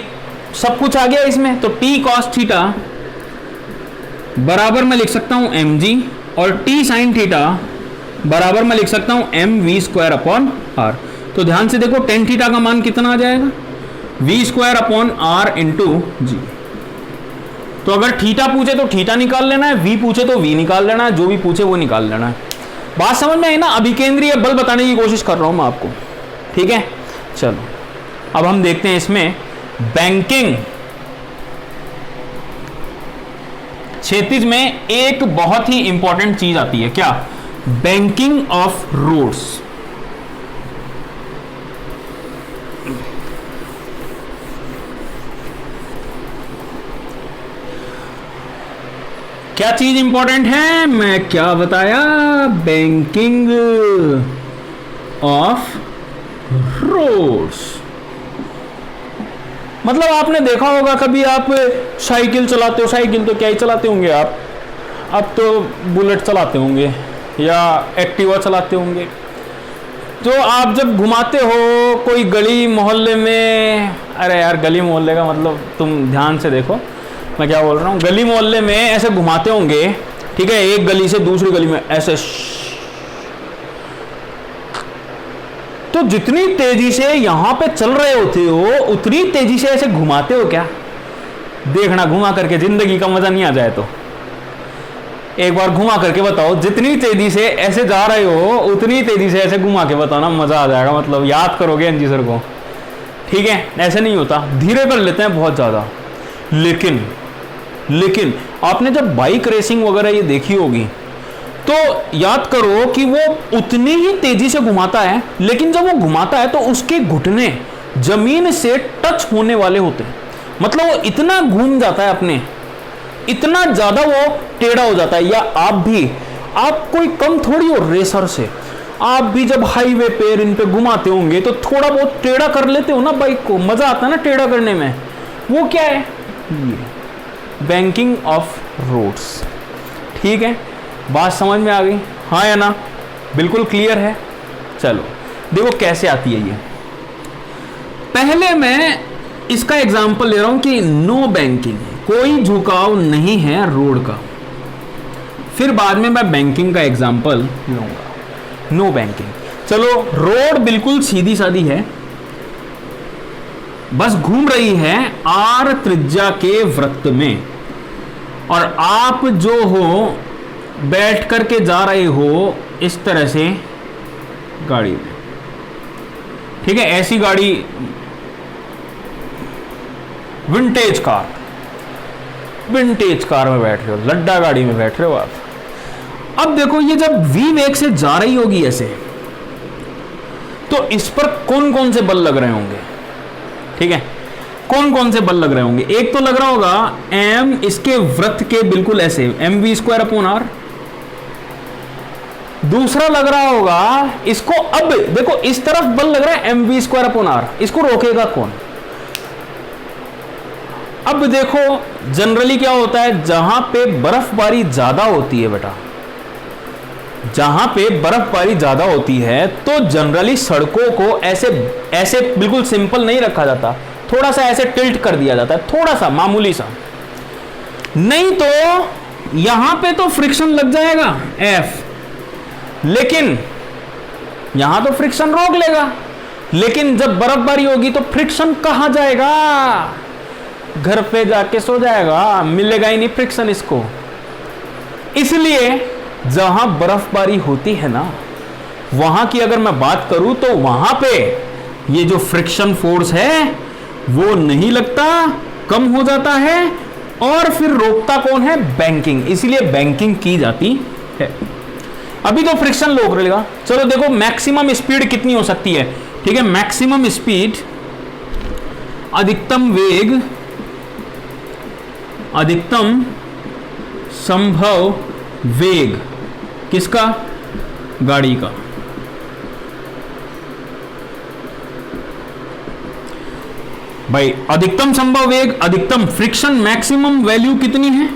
सब कुछ आ गया इसमें। तो t cos थीटा बराबर मैं लिख सकता हूं mg, और t sin थीटा बराबर मैं लिख सकता हूं mv²r। तो ध्यान से देखो tan थीटा का मान कितना आ जाएगा, v²r इंटू जी। तो अगर थीटा पूछे तो थीटा निकाल लेना है, v पूछे तो v निकाल लेना है, जो भी पूछे वो निकाल लेना है। बात समझ में आई ना, अभिकेंद्रीय बल बताने की कोशिश कर रहा हूं मैं आपको, ठीक है। चलो अब हम देखते हैं इसमें बैंकिंग। क्षैतिज में एक बहुत ही इंपॉर्टेंट चीज आती है, क्या, बैंकिंग ऑफ रोड्स। क्या चीज इंपॉर्टेंट है, मैं क्या बताया, बैंकिंग ऑफ रोड्स। मतलब आपने देखा होगा कभी, आप साइकिल चलाते हो, साइकिल तो क्या ही चलाते होंगे आप, अब तो बुलेट चलाते होंगे या एक्टिवा चलाते होंगे। तो आप जब घुमाते हो कोई गली मोहल्ले में, अरे यार गली मोहल्ले का मतलब तुम ध्यान से देखो मैं क्या बोल रहा हूँ, गली मोहल्ले में ऐसे घुमाते होंगे, ठीक है, एक गली से दूसरी गली में ऐसे, तो जितनी तेजी से यहां पे चल रहे होते हो उतनी तेजी से ऐसे घुमाते हो क्या, देखना घुमा करके, जिंदगी का मजा नहीं आ जाए तो एक बार घुमा करके बताओ, जितनी तेजी से ऐसे जा रहे हो उतनी तेजी से ऐसे घुमा के बताओ ना, मजा आ जाएगा। मतलब याद करोगे एनजी सर को, ठीक है। ऐसे नहीं होता, धीरे कर लेते हैं बहुत ज्यादा। लेकिन आपने जब बाइक रेसिंग वगैरह ये देखी होगी तो याद करो कि वो उतनी ही तेजी से घुमाता है, लेकिन जब वो घुमाता है तो उसके घुटने जमीन से टच होने वाले होते हैं। मतलब वो इतना घूम जाता है अपने, इतना ज्यादा वो टेढ़ा हो जाता है। या आप कोई कम थोड़ी हो रेसर से, आप भी जब हाईवे पे इन पे घुमाते होंगे तो थोड़ा बहुत टेढ़ा कर लेते हो ना बाइक को, मजा आता है ना टेढ़ा करने में। वो क्या है, बैंकिंग ऑफ रोड्स, ठीक है। बात समझ में आ गई, हाँ या ना, बिल्कुल क्लियर है। चलो देखो कैसे आती है ये। पहले मैं इसका एग्जांपल ले रहा हूं कि नो बैंकिंग, कोई झुकाव नहीं है रोड का। फिर बाद में मैं बैंकिंग का एग्जांपल लूंगा, नो बैंकिंग। चलो रोड बिल्कुल सीधी सादी है, बस घूम रही है आर त्रिज्या के वृत्त में, और आप जो हो बैठ करके जा रहे हो इस तरह से गाड़ी में, ठीक है। ऐसी गाड़ी विंटेज कार, विंटेज कार में बैठ रहे हो, लड्डा गाड़ी में बैठ रहे हो आप। अब देखो ये जब v वेग से जा रही होगी ऐसे, तो इस पर कौन कौन से बल लग रहे होंगे, ठीक है, कौन कौन से बल लग रहे होंगे। एक तो लग रहा होगा m इसके वृत्त के बिल्कुल ऐसे mv²/r। दूसरा लग रहा होगा इसको, अब देखो इस तरफ बल लग रहा है mv²/r, इसको रोकेगा कौन। अब देखो जनरली क्या होता है, जहां पे बर्फबारी ज्यादा होती है बेटा, जहां पे बर्फबारी ज्यादा होती है तो जनरली सड़कों को ऐसे ऐसे बिल्कुल सिंपल नहीं रखा जाता, थोड़ा सा ऐसे टिल्ट कर दिया जाता है, थोड़ा सा मामूली सा, नहीं तो यहां पे तो फ्रिक्शन लग जाएगा F, लेकिन यहां तो फ्रिक्शन रोक लेगा, लेकिन जब बर्फबारी होगी तो फ्रिक्शन कहां जाएगा, घर पे जाके सो जाएगा, मिलेगा ही नहीं फ्रिक्शन इसको। इसलिए जहां बर्फबारी होती है ना, वहां की अगर मैं बात करूं तो वहां पे ये जो फ्रिक्शन फोर्स है वो नहीं लगता, कम हो जाता है, और फिर रोकता कौन है, बैंकिंग, इसलिए बैंकिंग की जाती है। अभी तो फ्रिक्शन रोक लेगा। चलो देखो मैक्सिमम स्पीड कितनी हो सकती है, ठीक है, मैक्सिमम स्पीड, अधिकतम वेग, अधिकतम संभव वेग किसका, गाड़ी का। भाई अधिकतम संभव वेग, अधिकतम फ्रिक्शन, मैक्सिमम वैल्यू कितनी है,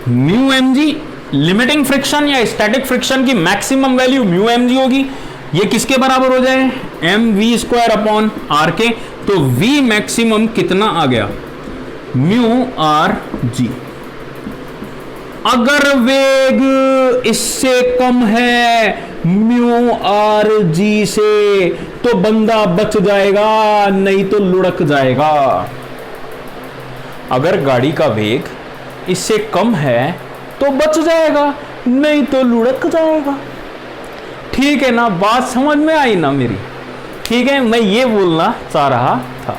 mu M G. Limiting friction या स्टैटिक फ्रिक्शन की maximum value mu M G होगी। ये किसके बराबर हो जाए, mv²/r के। तो v मैक्सिमम कितना आ गया, म्यू आर जी। अगर वेग इससे कम है म्यू आर जी से तो बंदा बच जाएगा, नहीं तो लुढ़क जाएगा। अगर गाड़ी का वेग इससे कम है तो बच जाएगा, नहीं तो लुढ़क जाएगा। ठीक है ना, बात समझ में आई ना मेरी, ठीक है, मैं ये बोलना चाह रहा था।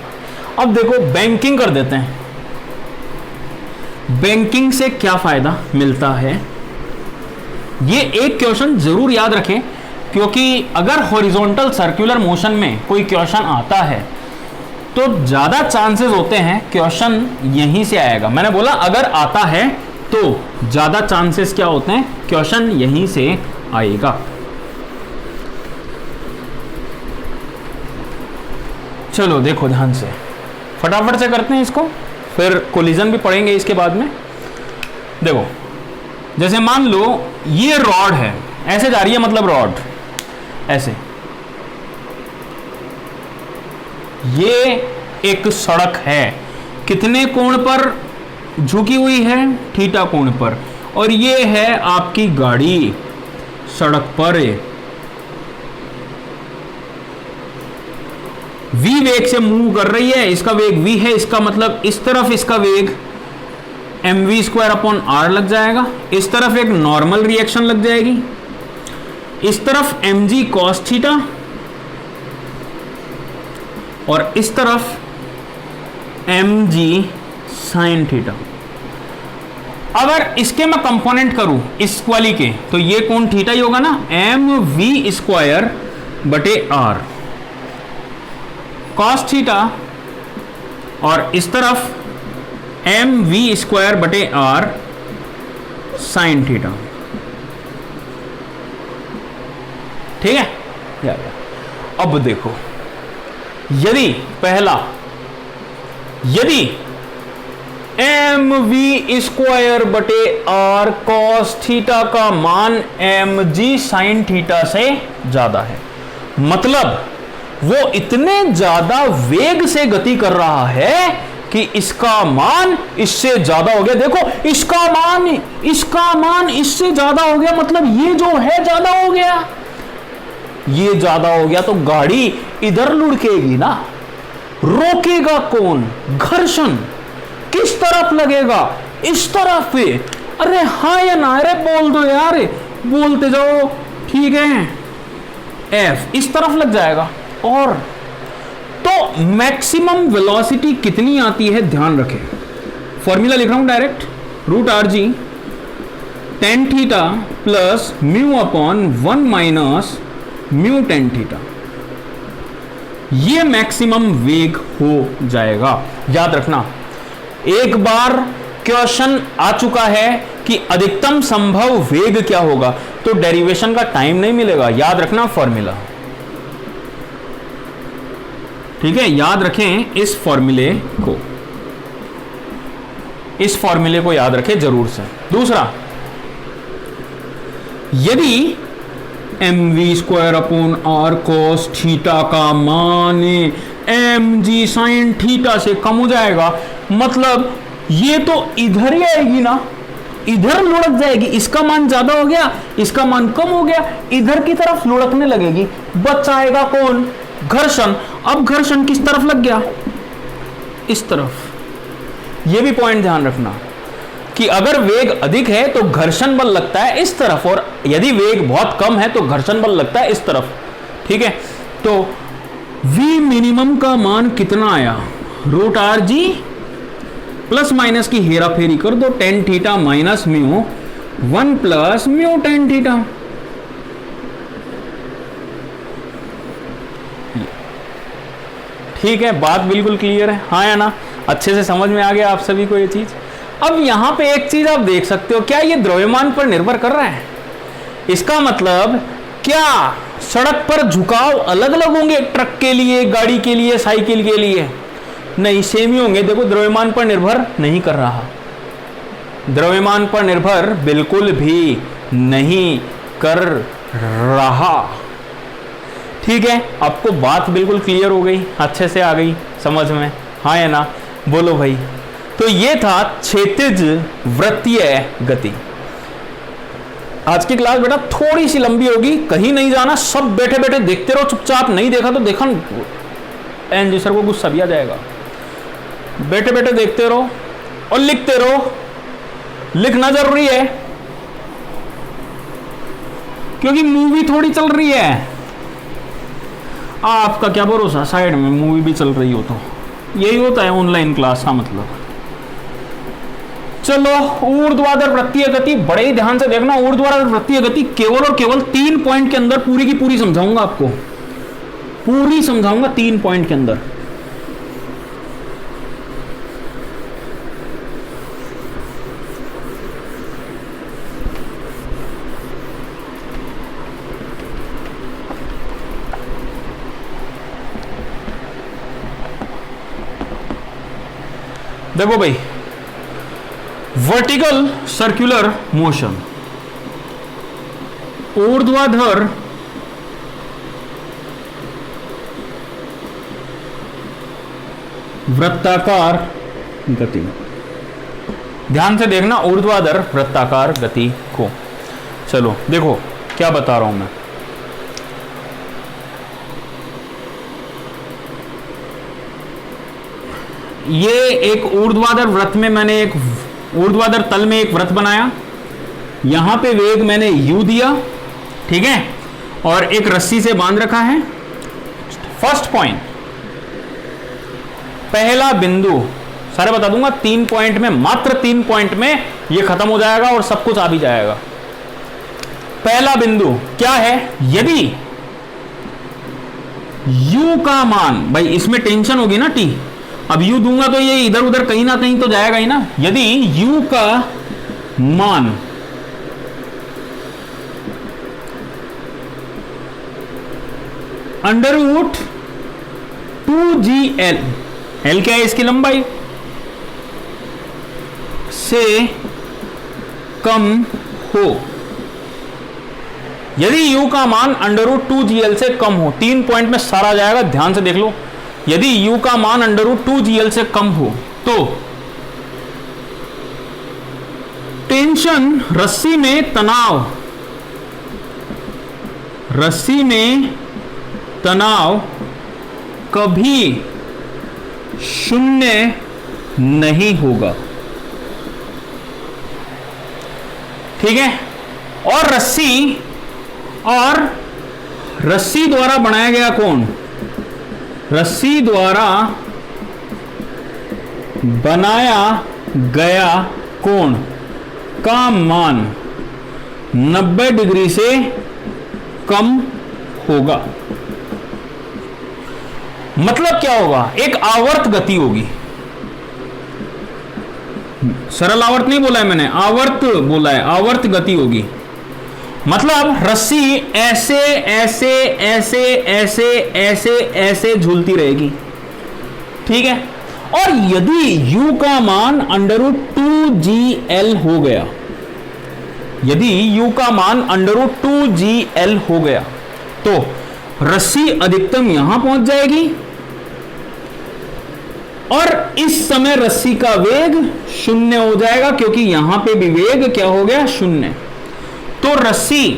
अब देखो बैंकिंग कर देते हैं। बैंकिंग से क्या फायदा मिलता है, ये एक क्वेश्चन जरूर याद रखें, क्योंकि अगर हॉरिजॉन्टल सर्कुलर मोशन में कोई क्वेश्चन आता है तो ज्यादा चांसेस होते हैं क्वेश्चन यहीं से आएगा। मैंने बोला अगर आता है तो ज्यादा चांसेस क्या होते हैं, क्वेश्चन यहीं से आएगा। चलो देखो ध्यान से, फटाफट से करते हैं इसको, फिर कोलिजन भी पढ़ेंगे इसके बाद में। देखो जैसे मान लो ये रॉड है, ऐसे जा रही है, मतलब रॉड ऐसे, ये एक सड़क है, कितने कोण पर झुकी हुई है, थीटा कोण पर, और ये है आपकी गाड़ी सड़क पर v वेग से मूव कर रही है, इसका वेग v है, इसका मतलब इस तरफ इसका वेग mv²/r लग जाएगा, इस तरफ एक नॉर्मल रिएक्शन लग जाएगी, इस तरफ mg cos थीटा, और इस तरफ mg sin थीटा। अगर इसके मैं कंपोनेंट करूं इस वाली के, तो ये कोण थीटा ही होगा ना, mv²/r cos थीटा, और इस तरफ mv²/r sin थीटा। ठीक है, अब देखो यदि पहला, यदि mv²/r cos थीटा का मान mg sin थीटा से ज्यादा है, मतलब वो इतने ज्यादा वेग से गति कर रहा है कि इसका मान इससे ज्यादा हो गया। देखो इसका मान इससे ज्यादा हो गया, मतलब ये जो है ज्यादा हो गया, ये ज्यादा हो गया, तो गाड़ी इधर लुढ़केगी ना, रोकेगा कौन, घर्षण किस तरफ लगेगा, इस तरफ पे। अरे हाँ या ना, अरे बोल दो यार, बोलते जाओ, ठीक है, F इस तरफ लग जाएगा। और तो मैक्सिमम वेलोसिटी कितनी आती है, ध्यान रखें, फॉर्मूला लिख रहा हूं direct, root R G tan theta plus mu upon 1 minus mu tan theta, ये मैक्सिमम वेग हो जाएगा। याद रखना, एक बार क्वेश्चन आ चुका है कि अधिकतम संभव वेग क्या होगा, तो डेरिवेशन का टाइम नहीं मिलेगा। याद रखना फॉर्मूला, ठीक है, याद रखें इस फॉर्मूले को, इस फॉर्मूले को याद रखें जरूर से। दूसरा, यदि mv² upon are cos theta का मान mg साइन थीटा से कम हो जाएगा, मतलब ये तो इधर ही आएगी ना, इधर लुढ़क जाएगी, इसका मान ज्यादा हो गया, इसका मान कम हो गया, इधर की तरफ लुढ़कने लगेगी, बच आएगा कौन, घर्षण। अब घर्षण किस तरफ लग गया, इस तरफ। यह भी पॉइंट ध्यान रखना कि अगर वेग अधिक है तो घर्षण बल लगता है इस तरफ, और यदि वेग बहुत कम है तो घर्षण बल लगता है इस तरफ, ठीक है। तो v मिनिमम का मान कितना आया, root R G plus minus की हेरा फेरी कर दो, tan theta minus mu 1 plus mu tan theta. ठीक है, बात बिल्कुल क्लियर है, हाँ या ना, अच्छे से समझ में आ गया आप सभी को ये चीज। अब यहां पे एक चीज आप देख सकते हो, क्या ये द्रव्यमान पर निर्भर कर रहा है, इसका मतलब क्या सड़क पर झुकाव अलग अलग होंगे, ट्रक के लिए, गाड़ी के लिए, साइकिल के लिए, नहीं सेम ही होंगे। देखो द्रव्यमान पर निर्भर नहीं कर रहा, द्रव्यमान पर निर्भर बिल्कुल भी नहीं कर रहा, ठीक है। आपको बात बिल्कुल क्लियर हो गई, अच्छे से आ गई समझ में, हाँ या ना, बोलो भाई। तो ये था क्षैतिज वृत्तीय गति। आज की क्लास बेटा थोड़ी सी लंबी होगी, कहीं नहीं जाना, सब बैठे बैठे देखते रहो चुपचाप, नहीं देखा तो देखा एनजी सर को गुस्सा भी आ जाएगा। बैठे बैठे देखते रहो और लिखते रहो, लिखना जरूरी है क्योंकि मूवी थोड़ी चल रही है, आपका क्या भरोसा साइड में मूवी भी चल रही हो, तो यही होता है ऑनलाइन क्लास का मतलब। चलो, ऊर्ध्वाधर वृत्तीय गति बड़े ही ध्यान से देखना। ऊर्ध्वाधर वृत्तीय गति केवल और केवल 3 पॉइंट के अंदर पूरी की पूरी समझाऊंगा आपको, पूरी समझाऊंगा 3 पॉइंट के अंदर। देखो भाई, वर्टिकल सर्कुलर मोशन, ऊर्ध्वाधर वृत्ताकार गति, ध्यान से देखना ऊर्ध्वाधर वृत्ताकार गति को। चलो देखो क्या बता रहा हूं मैं, ये एक ऊर्ध्वाधर वृत्त में मैंने एक ऊर्ध्वाधर तल में एक वृत्त बनाया, यहां पे वेग मैंने u दिया, ठीक है, और एक रस्सी से बांध रखा है। फर्स्ट पॉइंट, पहला बिंदु सारे बता दूंगा, 3 पॉइंट में, मात्र 3 पॉइंट में ये खत्म हो जाएगा और सब कुछ आ भी जाएगा। पहला बिंदु क्या है, यदि u का मान, भाई इसमें टेंशन होगी ना t, अब u दूंगा तो ये इधर उधर कहीं ना कहीं तो जाएगा ही ना। यदि u का मान √2gl, l क्या है इसकी लंबाई, से कम हो, यदि u का मान √2gl से कम हो, 3 पॉइंट में सारा जाएगा, ध्यान से देख लो। यदि u का मान √2gl से कम हो तो टेंशन, रस्सी में तनाव, रस्सी में तनाव कभी 0 नहीं होगा, ठीक है। और रस्सी द्वारा बनाया गया कोण, रस्सी द्वारा बनाया गया कोण का मान 90 डिग्री से कम होगा। मतलब क्या होगा, एक आवर्त गति होगी, सरल आवर्त नहीं बोला है मैंने, आवर्त बोला है, आवर्त गति होगी। मतलब रस्सी ऐसे ऐसे ऐसे ऐसे ऐसे ऐसे झूलती रहेगी, ठीक है। और यदि u का मान √2gl हो गया, यदि u का मान √2gl हो गया तो रस्सी अधिकतम यहां पहुंच जाएगी और इस समय रस्सी का वेग 0 हो जाएगा, क्योंकि यहां पे भी वेग क्या हो गया, 0। तो रस्सी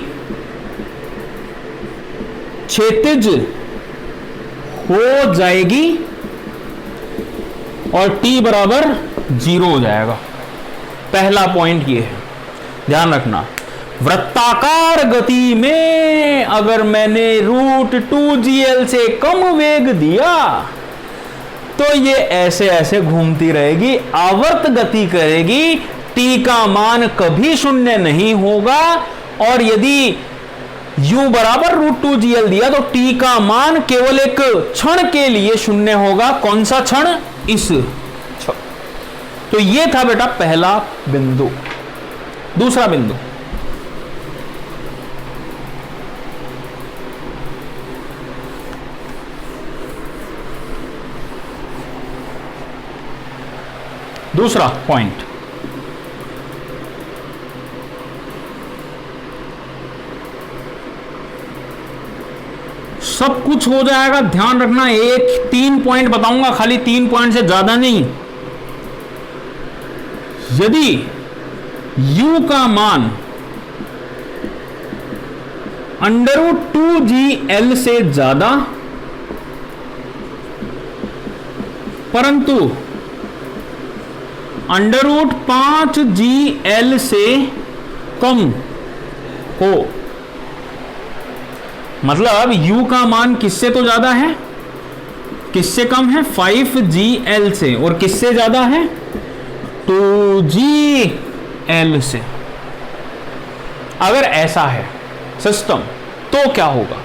क्षैतिज हो जाएगी और t बराबर 0 हो जाएगा। पहला पॉइंट ये है, ध्यान रखना। वृत्ताकार गति में अगर मैंने √2gl से कम वेग दिया तो ये ऐसे ऐसे घूमती रहेगी, आवर्त गति करेगी, t का मान कभी 0 नहीं होगा। और यदि u बराबर √2gl दिया तो t का मान केवल एक क्षण के लिए 0 होगा। कौन सा क्षण, इस क्षण। तो ये था बेटा पहला बिंदु। दूसरा बिंदु, दूसरा पॉइंट, सब कुछ हो जाएगा, ध्यान रखना। 3 पॉइंट बताऊंगा, खाली 3 पॉइंट से ज्यादा नहीं। यदि u का मान √2gl से ज्यादा परंतु √5gl से कम हो, मतलब u का मान किससे तो ज्यादा है, किससे कम है, 5gl से, और किससे ज्यादा है, 2gl से। अगर ऐसा है सिस्टम तो क्या होगा,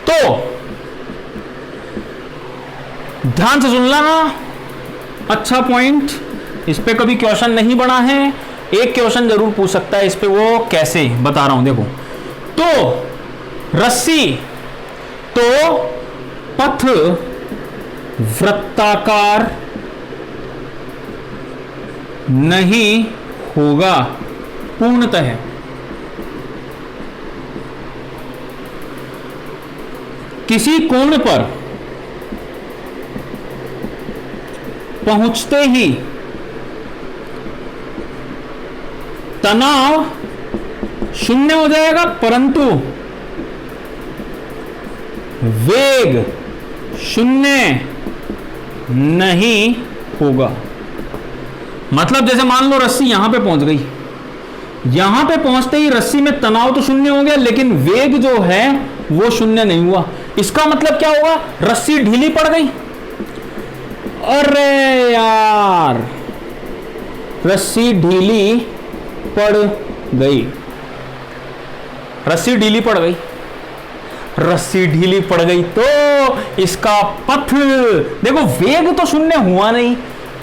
तो ध्यान से सुन लेना, अच्छा पॉइंट। इस पे कभी क्वेश्चन नहीं बना है, एक क्वेश्चन जरूर पूछ सकता है इस पे, वो कैसे बता रहा हूं देखो। तो रस्सी तो पथ वृत्ताकार नहीं होगा पूर्णतः, किसी कोण पर पहुंचते ही तनाव 0 हो जाएगा, परंतु वेग 0 नहीं होगा। मतलब जैसे मान लो रस्सी यहां पे पहुंच गई, यहां पे पहुंचते ही रस्सी में तनाव तो 0 हो गया, लेकिन वेग जो है वो 0 नहीं हुआ। इसका मतलब क्या होगा, रस्सी ढीली पड़ गई। अरे यार, रस्सी ढीली पड़ गई, रस्सी ढीली पड़ गई, रस्सी ढीली पड़ गई तो इसका पथ देखो, वेग तो 0 हुआ नहीं,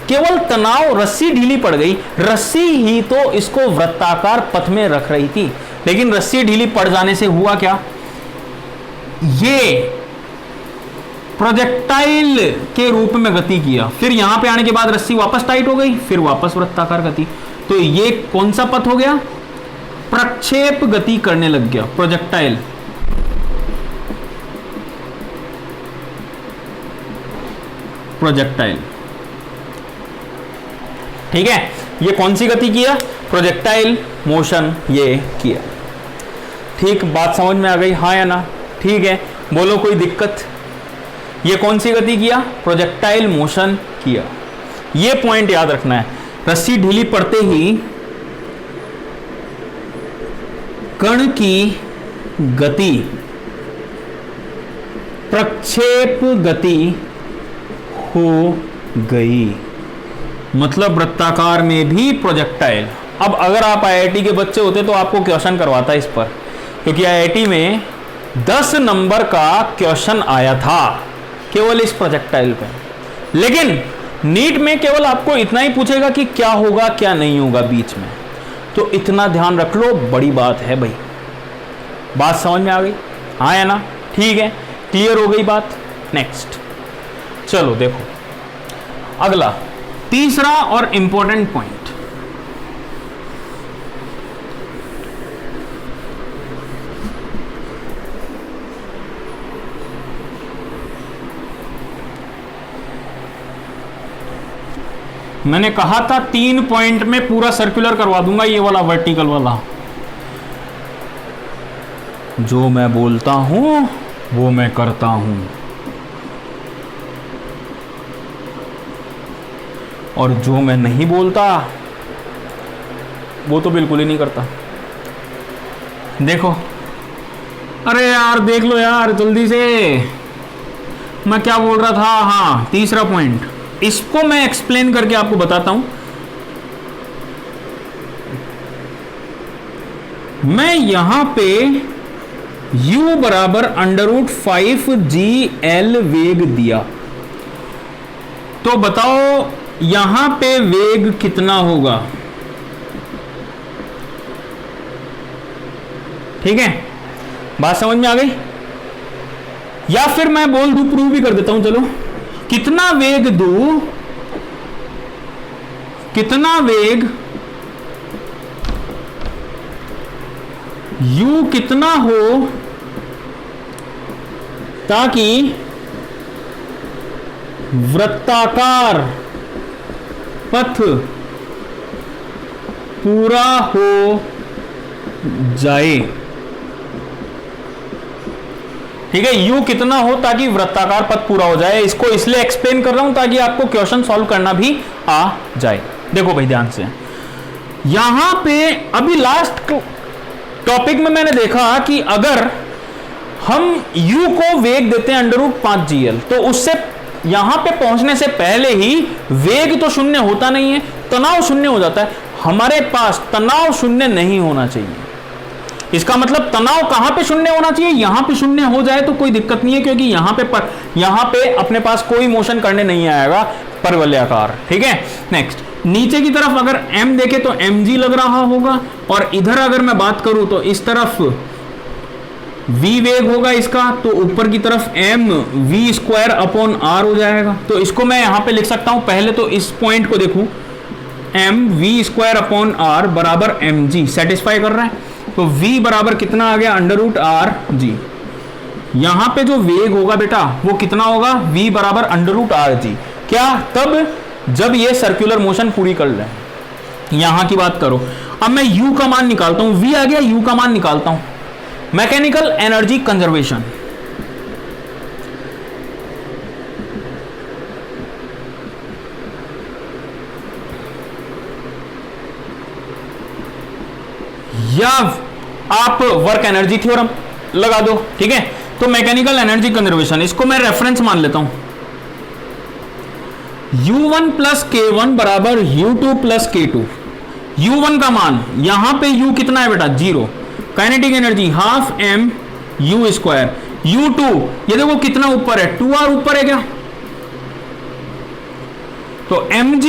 केवल तनाव, रस्सी ढीली पड़ गई। रस्सी ही तो इसको वृत्ताकार पथ में रख रही थी, लेकिन रस्सी ढीली पड़ जाने से हुआ क्या, ये प्रोजेक्टाइल के रूप में गति किया, फिर यहां पे आने के बाद रस्सी वापस टाइट हो गई, फिर वापस वृत्ताकार गति। तो ये कौन सा पथ हो गया, प्रक्षेप गति करने लग गया, प्रोजेक्टाइल। प्रोजेक्टाइल, ठीक है। ये कौन सी गति किया, प्रोजेक्टाइल मोशन ये किया। ठीक, बात समझ में आ गई, हाँ या ना, ठीक है। बोलो कोई दिक्कत, ये कौन सी गति किया, प्रोजेक्टाइल मोशन किया। ये पॉइंट याद रखना है, रस्सी ढीली पड़ते ही कण की गति प्रक्षेप गति हो गई। मतलब वृत्ताकार में भी प्रोजेक्टाइल। अब अगर आप आईआईटी के बच्चे होते तो आपको क्वेश्चन करवाता इस पर, क्योंकि आईआईटी में 10 नंबर का क्वेश्चन आया था केवल इस प्रोजेक्टाइल पे। लेकिन नीट में केवल आपको इतना ही पूछेगा कि क्या होगा क्या नहीं होगा बीच में, तो इतना ध्यान रख लो, बड़ी बात है भाई। बात समझ में आ गई? हाँ या ना? ठीक है, क्लियर हो गई बात। नेक्स्ट चलो देखो अगला तीसरा और इंपॉर्टेंट पॉइंट। मैंने कहा था 3 पॉइंट में पूरा सर्कुलर करवा दूंगा, ये वाला वर्टिकल वाला। जो मैं बोलता हूं वो मैं करता हूं, और जो मैं नहीं बोलता वो तो बिल्कुल ही नहीं करता। देखो, अरे यार देख लो यार जल्दी से, मैं क्या बोल रहा था। हाँ, तीसरा पॉइंट, इसको मैं एक्सप्लेन करके आपको बताता हूं। मैं यहां पे u बराबर √5gl वेग दिया, तो बताओ यहां पे वेग कितना होगा? ठीक है, बात समझ में आ गई? या फिर मैं बोल दूं, प्रूव भी कर देता हूं। चलो, कितना वेग दूं, कितना वेग u कितना हो ताकि वृत्ताकार पथ पूरा हो जाए। ठीक है, u कितना हो ताकि वृत्ताकार पथ पूरा हो जाए। इसको इसलिए एक्सप्लेन कर रहा हूं ताकि आपको क्वेश्चन सॉल्व करना भी आ जाए। देखो भाई ध्यान से, यहां पे अभी लास्ट टॉपिक में मैंने देखा कि अगर हम u को वेग देते हैं √5gl, तो उससे यहां पे पहुंचने से पहले ही वेग तो शून्य होता नहीं है, तनाव शून्य हो जाता है। हमारे पास तनाव शून्य नहीं होना चाहिए। इसका मतलब तनाव कहां पे शून्य होना चाहिए? यहां पे शून्य हो जाए तो कोई दिक्कत नहीं है, क्योंकि यहां पे अपने पास कोई मोशन करने नहीं आएगा परवलयाकार। ठीक है, नेक्स्ट, नीचे की तरफ अगर m देखे तो mg लग रहा होगा, और इधर अगर मैं बात करूं तो इस तरफ v वेग होगा इसका, तो ऊपर की तरफ mv²/r हो जाएगा। तो इसको मैं यहां पे लिख सकता हूं। पहले तो इस पॉइंट को देखूं, mv²/r बराबर mg सेटिस्फाई कर रहा है, तो v बराबर कितना आ गया? √rg। यहां पे जो वेग होगा बेटा वो कितना होगा? v बराबर √rg। क्या? तब जब ये सर्कुलर मोशन पूरी कर ले। यहां की बात करो। अब मैं u का मान निकालता हूं, v आ गया, u का मान निकालता हूं। मैकेनिकल एनर्जी कंजर्वेशन, या आप वर्क एनर्जी थ्योरम लगा दो। ठीक है, तो मैकेनिकल एनर्जी कंजर्वेशन, इसको मैं रेफरेंस मान लेता हूं। u1 प्लस k1 बराबर u2 प्लस k2। u1 का मान, यहां पे u कितना है बेटा? 0। Kinetic energy half m(u²). u2 ये देखो कितना ऊपर है? 2r ऊपर है क्या? तो mg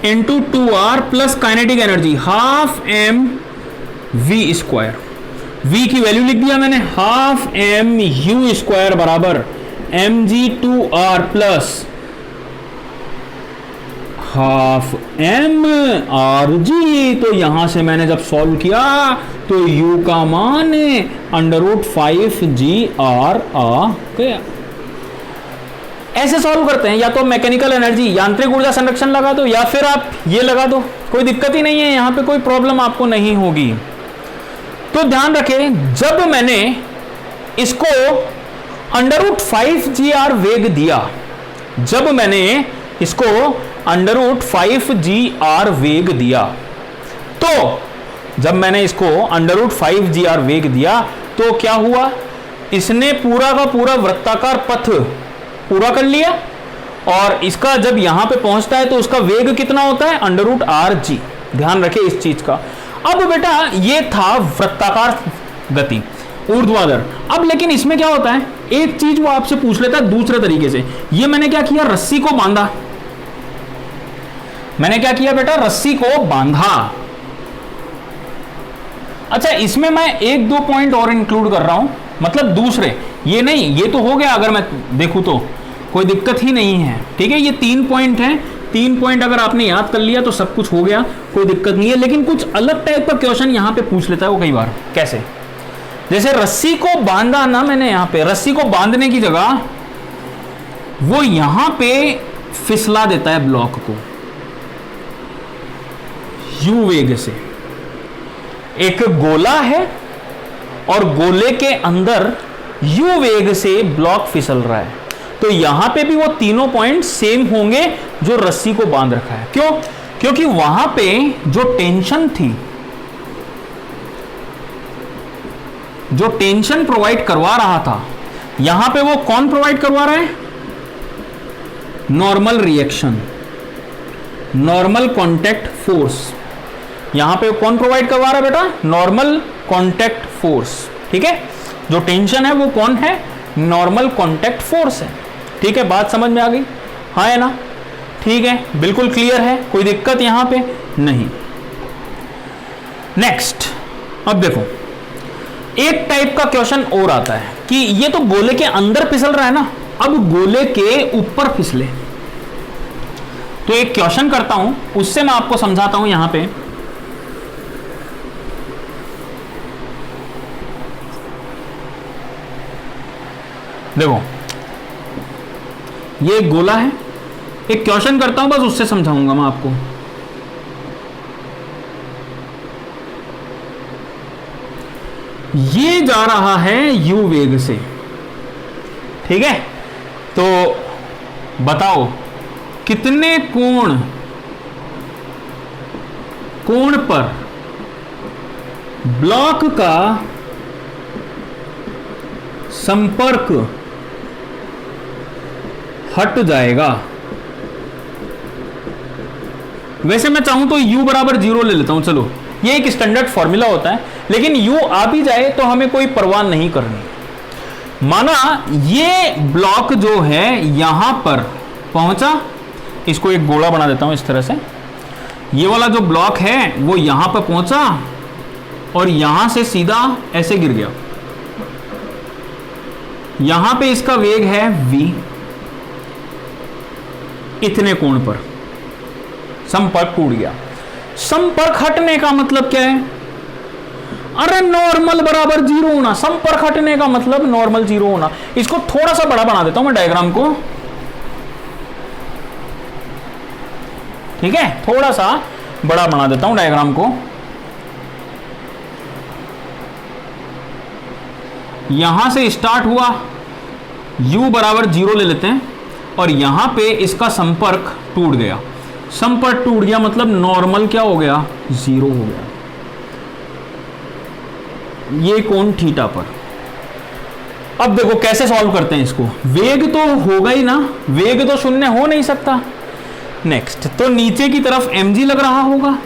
into 2r plus kinetic energy half m(v²). v की वैल्यू लिख दिया मैंने, हाफ m(u²) बराबर mg2r प्लस हाफ m(r)g। तो यहां से मैंने जब सॉल्व किया तो u का मान √5gr आ गया। ऐसे सॉल्व करते हैं, या तो मैकेनिकल एनर्जी यांत्रिक ऊर्जा संरक्षण लगा दो, या फिर आप ये लगा दो, कोई दिक्कत ही नहीं है, यहां पे कोई प्रॉब्लम आपको नहीं होगी। तो ध्यान रखें, जब मैंने इसको √5gr वेग दिया, जब मैंने इसको √5gr वेग दिया, तो जब मैंने इसको √5gr वेग दिया तो क्या हुआ? इसने पूरा का पूरा वृत्ताकार पथ पूरा कर लिया, और इसका जब यहां पे पहुंचता है तो उसका वेग कितना होता है, √rg। ध्यान रखें इस चीज का। अब बेटा ये था वृत्ताकार गति, ऊर्ध्वाधर। अब लेकिन इसमें क्या होता है, एक चीज वो आपसे पूछ लेता है दूसरे तरीके से। ये मैंने क्या किया, रस्सी को बांधा। मैंने क्या किया बेटा, रस्सी को बांधा। अच्छा, इसमें मैं एक दो पॉइंट और इंक्लूड कर रहा हूं, मतलब दूसरे, ये नहीं, ये तो हो गया अगर मैं देखूं तो कोई दिक्कत ही नहीं है। ठीक है, ये 3 पॉइंट हैं, 3 पॉइंट अगर आपने याद कर लिया तो सब कुछ हो गया, कोई दिक्कत नहीं है। लेकिन कुछ अलग टाइप का क्वेश्चन यहां पे पूछ लेता है वो कई बार। कैसे, जैसे रस्सी को बांधा ना मैंने, यहां पे रस्सी को बांधने की जगह वो यहां पे फिसला देता है ब्लॉक को यू वेग से। एक गोला है और गोले के अंदर यू वेग से ब्लॉक फिसल रहा है, तो यहां पे भी वो तीनों पॉइंट सेम होंगे जो रस्सी को बांध रखा है। क्यों? क्योंकि वहां पे जो टेंशन थी, जो टेंशन प्रोवाइड करवा रहा था, यहां पे वो कौन प्रोवाइड करवा रहा है, normal reaction, normal contact force. यहां पे कौन प्रोवाइड करवा रहा है बेटा, नॉर्मल कांटेक्ट फोर्स। ठीक है, जो टेंशन है वो कौन है, नॉर्मल कांटेक्ट फोर्स है। ठीक है, बात समझ में आ गई, हाँ है ना? ठीक है, बिल्कुल क्लियर है, कोई दिक्कत यहां पे नहीं। नेक्स्ट, अब देखो एक टाइप का क्वेश्चन और आता है कि ये तो गोले के अंदर फिसल रहा है ना, अब गोले के ऊपर फिसले। तो एक क्वेश्चन करता हूं, उससे मैं आपको समझाता हूं। यहां पे देखो, ये एक गोला है, एक क्वेश्चन करता हूं, बस उससे समझाऊंगा मैं आपको। ये जा रहा है यू वेग से, ठीक है? तो बताओ कितने कोण पर ब्लॉक का संपर्क हट जाएगा। वैसे मैं चाहूं तो u बराबर 0 ले लेता हूं, चलो ये एक स्टैंडर्ड फॉर्मूला होता है, लेकिन u आ भी जाए तो हमें कोई परवाह नहीं करनी। माना ये ब्लॉक जो है यहां पर पहुंचा, इसको एक गोला बना देता हूं इस तरह से। ये वाला जो ब्लॉक है वो यहां पर पहुंचा और यहां से सीधा ऐसे गिर गया। यहां पे इसका वेग है v, इतने कोण पर संपर्क टूट गया। संपर्क हटने का मतलब क्या है? अरे नॉर्मल बराबर 0 होना। संपर्क हटने का मतलब नॉर्मल 0 होना। इसको थोड़ा सा बड़ा बना देता हूं मैं डायग्राम को, ठीक है? थोड़ा सा बड़ा बना देता हूं डायग्राम को। यहां से स्टार्ट हुआ, u बराबर 0 ले लेते हैं, और यहां पे इसका संपर्क टूट गया। संपर्क टूट गया मतलब नॉर्मल क्या हो गया, 0 हो गया। ये कोण थीटा पर। अब देखो कैसे सॉल्व करते हैं इसको। वेग तो होगा ही ना, वेग तो शून्य हो नहीं सकता। नेक्स्ट, तो नीचे की तरफ mg लग रहा होगा,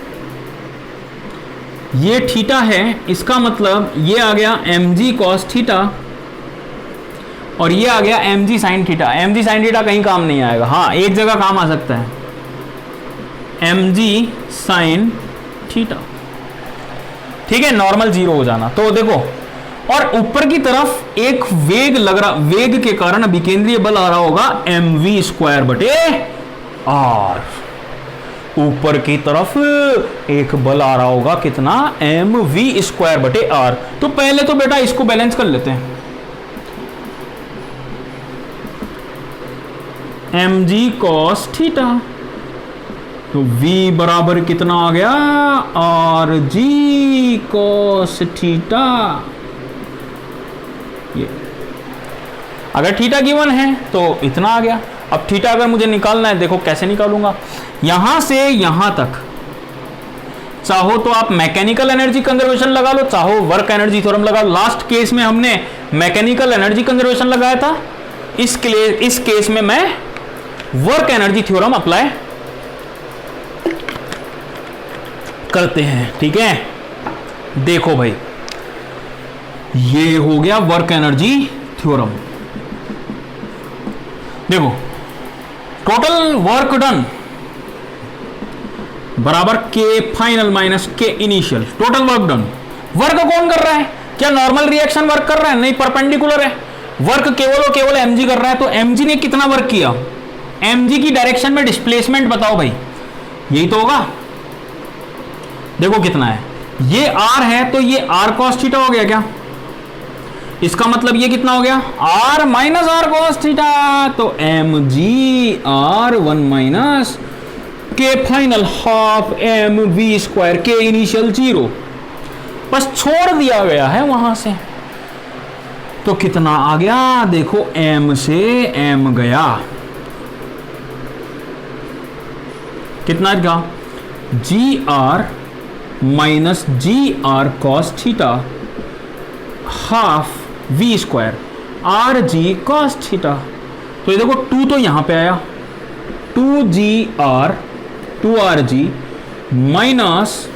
ये थीटा है, इसका मतलब ये आ गया mg cos थीटा, और ये आ गया mg sin theta. mg sin theta कहीं काम नहीं आएगा, हाँ एक जगह काम आ सकता है, mg sin थीटा। ठीक है, नॉर्मल 0 हो जाना। तो देखो, और ऊपर की तरफ एक वेग लग रहा, वेग के कारण अभिकेंद्रीय बल आ रहा होगा mv² बटे r। ऊपर की तरफ एक बल आ रहा होगा कितना, mv² बटे r। तो पहले तो बेटा इसको बैलेंस कर लेते हैं। mg cos थीटा, तो v बराबर कितना आ गया, rg cos थीटा। ये अगर थीटा गिवन है तो इतना आ गया। अब थीटा अगर मुझे निकालना है, देखो कैसे निकालूंगा। यहां से यहां तक चाहो तो आप मैकेनिकल एनर्जी कंजर्वेशन लगा लो, चाहो वर्क एनर्जी थ्योरम लगा लो। लास्ट केस में हमने मैकेनिकल एनर्जी कंजर्वेशन लगाया था, इस केस में मैं वर्क एनर्जी थ्योरम अप्लाई करते हैं। ठीक है, देखो भाई, ये हो गया वर्क एनर्जी थ्योरम। देखो, टोटल वर्क डन बराबर के फाइनल माइनस के initial, total work done. Work कौन कर रहा है? क्या नॉर्मल रिएक्शन वर्क कर रहा है? नहीं, परपेंडिकुलर है। वर्क केवल और केवल mg कर रहा है। तो mg ने कितना वर्क किया? mg की डायरेक्शन में डिस्प्लेसमेंट बताओ भाई, यही तो होगा। देखो कितना है, ये r है तो ये r cos थीटा हो गया क्या? इसका मतलब ये कितना हो गया? r minus r cos theta. तो mg r1 माइनस के फाइनल हाफ mv स्क्वायर, के इनिशियल 0, बस छोड़ दिया गया है वहां से। तो कितना आ गया? देखो m से m गया, कितना गया? G R minus G R cos theta half V square R G cos theta. तो ये देखो 2 तो यहां पे आया, 2 R G minus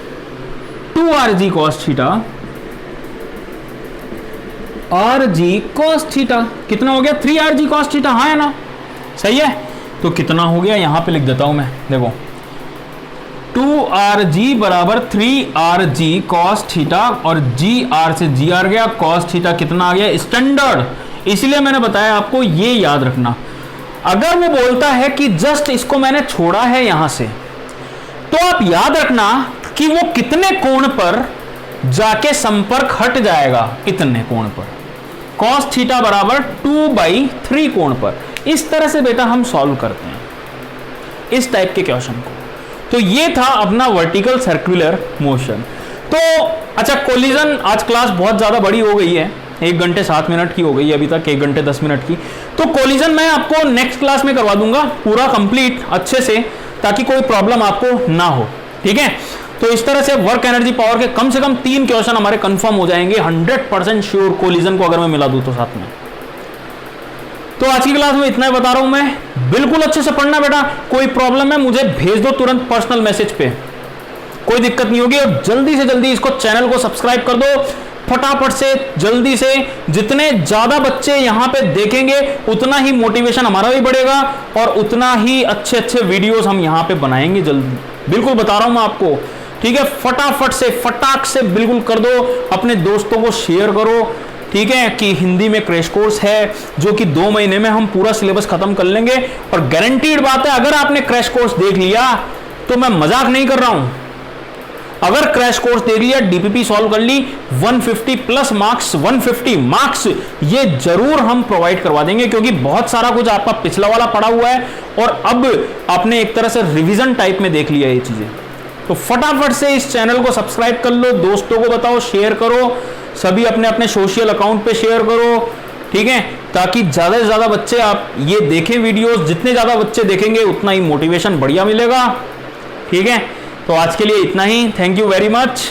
2 R G cos theta R G cos theta, कितना हो गया? 3 आर जी कॉस थीटा, हाँ है ना, सही है। तो कितना हो गया यहां पे लिख देता हूं मैं, देखो 2 आर जी बराबर 3 आर जी कॉस थीटा, और जी आर से जी आर गया, कॉस थीटा कितना आ गया? स्टैंडर्ड। इसलिए मैंने बताया आपको ये याद रखना। अगर वो बोलता है कि जस्ट इसको मैंने छोड़ा है यहां से, तो आप याद रखना कि वो कितने कोण पर जाके संपर्क हट जाएगा, कितने कोण पर? cos थीटा बराबर 2/3 कोण पर। इस तरह से बेटा हम सॉल्व करते हैं इस टाइप के क्वेश्चन को। तो ये था अपना वर्टिकल सर्कुलर मोशन। तो अच्छा, कोलिजन, आज क्लास बहुत ज्यादा बड़ी हो गई है, 1 घंटे 7 मिनट की हो गई है अभी तक, 1 घंटे 10 मिनट की। तो कोलिजन मैं आपको नेक्स्ट क्लास में करवा दूंगा पूरा कंप्लीट अच्छे से, ताकि कोई प्रॉब्लम आपको ना हो। ठीक है, तो इस तरह से वर्क एनर्जी पावर के कम से कम 3 क्वेश्चन हमारे कंफर्म हो जाएंगे, 100% श्योर, कोलिजन को अगर मैं मिला दूं तो साथ में। तो आज की क्लास में इतना ही बता रहा हूं मैं, बिल्कुल अच्छे से पढ़ना बेटा। कोई प्रॉब्लम है मुझे भेज दो तुरंत पर्सनल मैसेज पे, कोई दिक्कत नहीं होगी। और जल्दी से जल्दी इसको, चैनल को सब्सक्राइब कर दो फटाफट से, जल्दी से। जितने ज्यादा बच्चे यहां पे देखेंगे उतना ही मोटिवेशन हमारा भी बढ़ेगा, और उतना ही अच्छे अच्छे वीडियोस हम यहां पे बनाएंगे जल्दी, बिल्कुल बता रहा हूं मैं आपको। ठीक है, फटाफट से, फटाक से बिल्कुल कर दो, अपने दोस्तों को शेयर करो। ठीक है, कि हिंदी में क्रैश कोर्स है जो कि 2 महीने में हम पूरा सिलेबस खत्म कर लेंगे। और गारंटीड बात है, अगर आपने क्रैश कोर्स देख लिया, तो मैं मजाक नहीं कर रहा हूं, अगर क्रैश कोर्स देख लिया, डीपीपी सॉल्व कर ली, 150 प्लस मार्क्स, 150 मार्क्स ये जरूर हम प्रोवाइड करवा देंगे, क्योंकि बहुत सारा कुछ आपका पिछला वाला पड़ा हुआ है, और अब आपने एक तरह से रिवीजन टाइप में देख लिया ये चीजें। तो फटाफट से इस चैनल को सब्सक्राइब कर लो, दोस्तों को बताओ, शेयर करो, सभी अपने अपने सोशल अकाउंट पे शेयर करो। ठीक है, ताकि ज्यादा से ज्यादा बच्चे आप ये देखें वीडियोस, जितने ज्यादा बच्चे देखेंगे उतना ही मोटिवेशन बढ़िया मिलेगा। ठीक है, तो आज के लिए इतना ही, थैंक यू वेरी मच।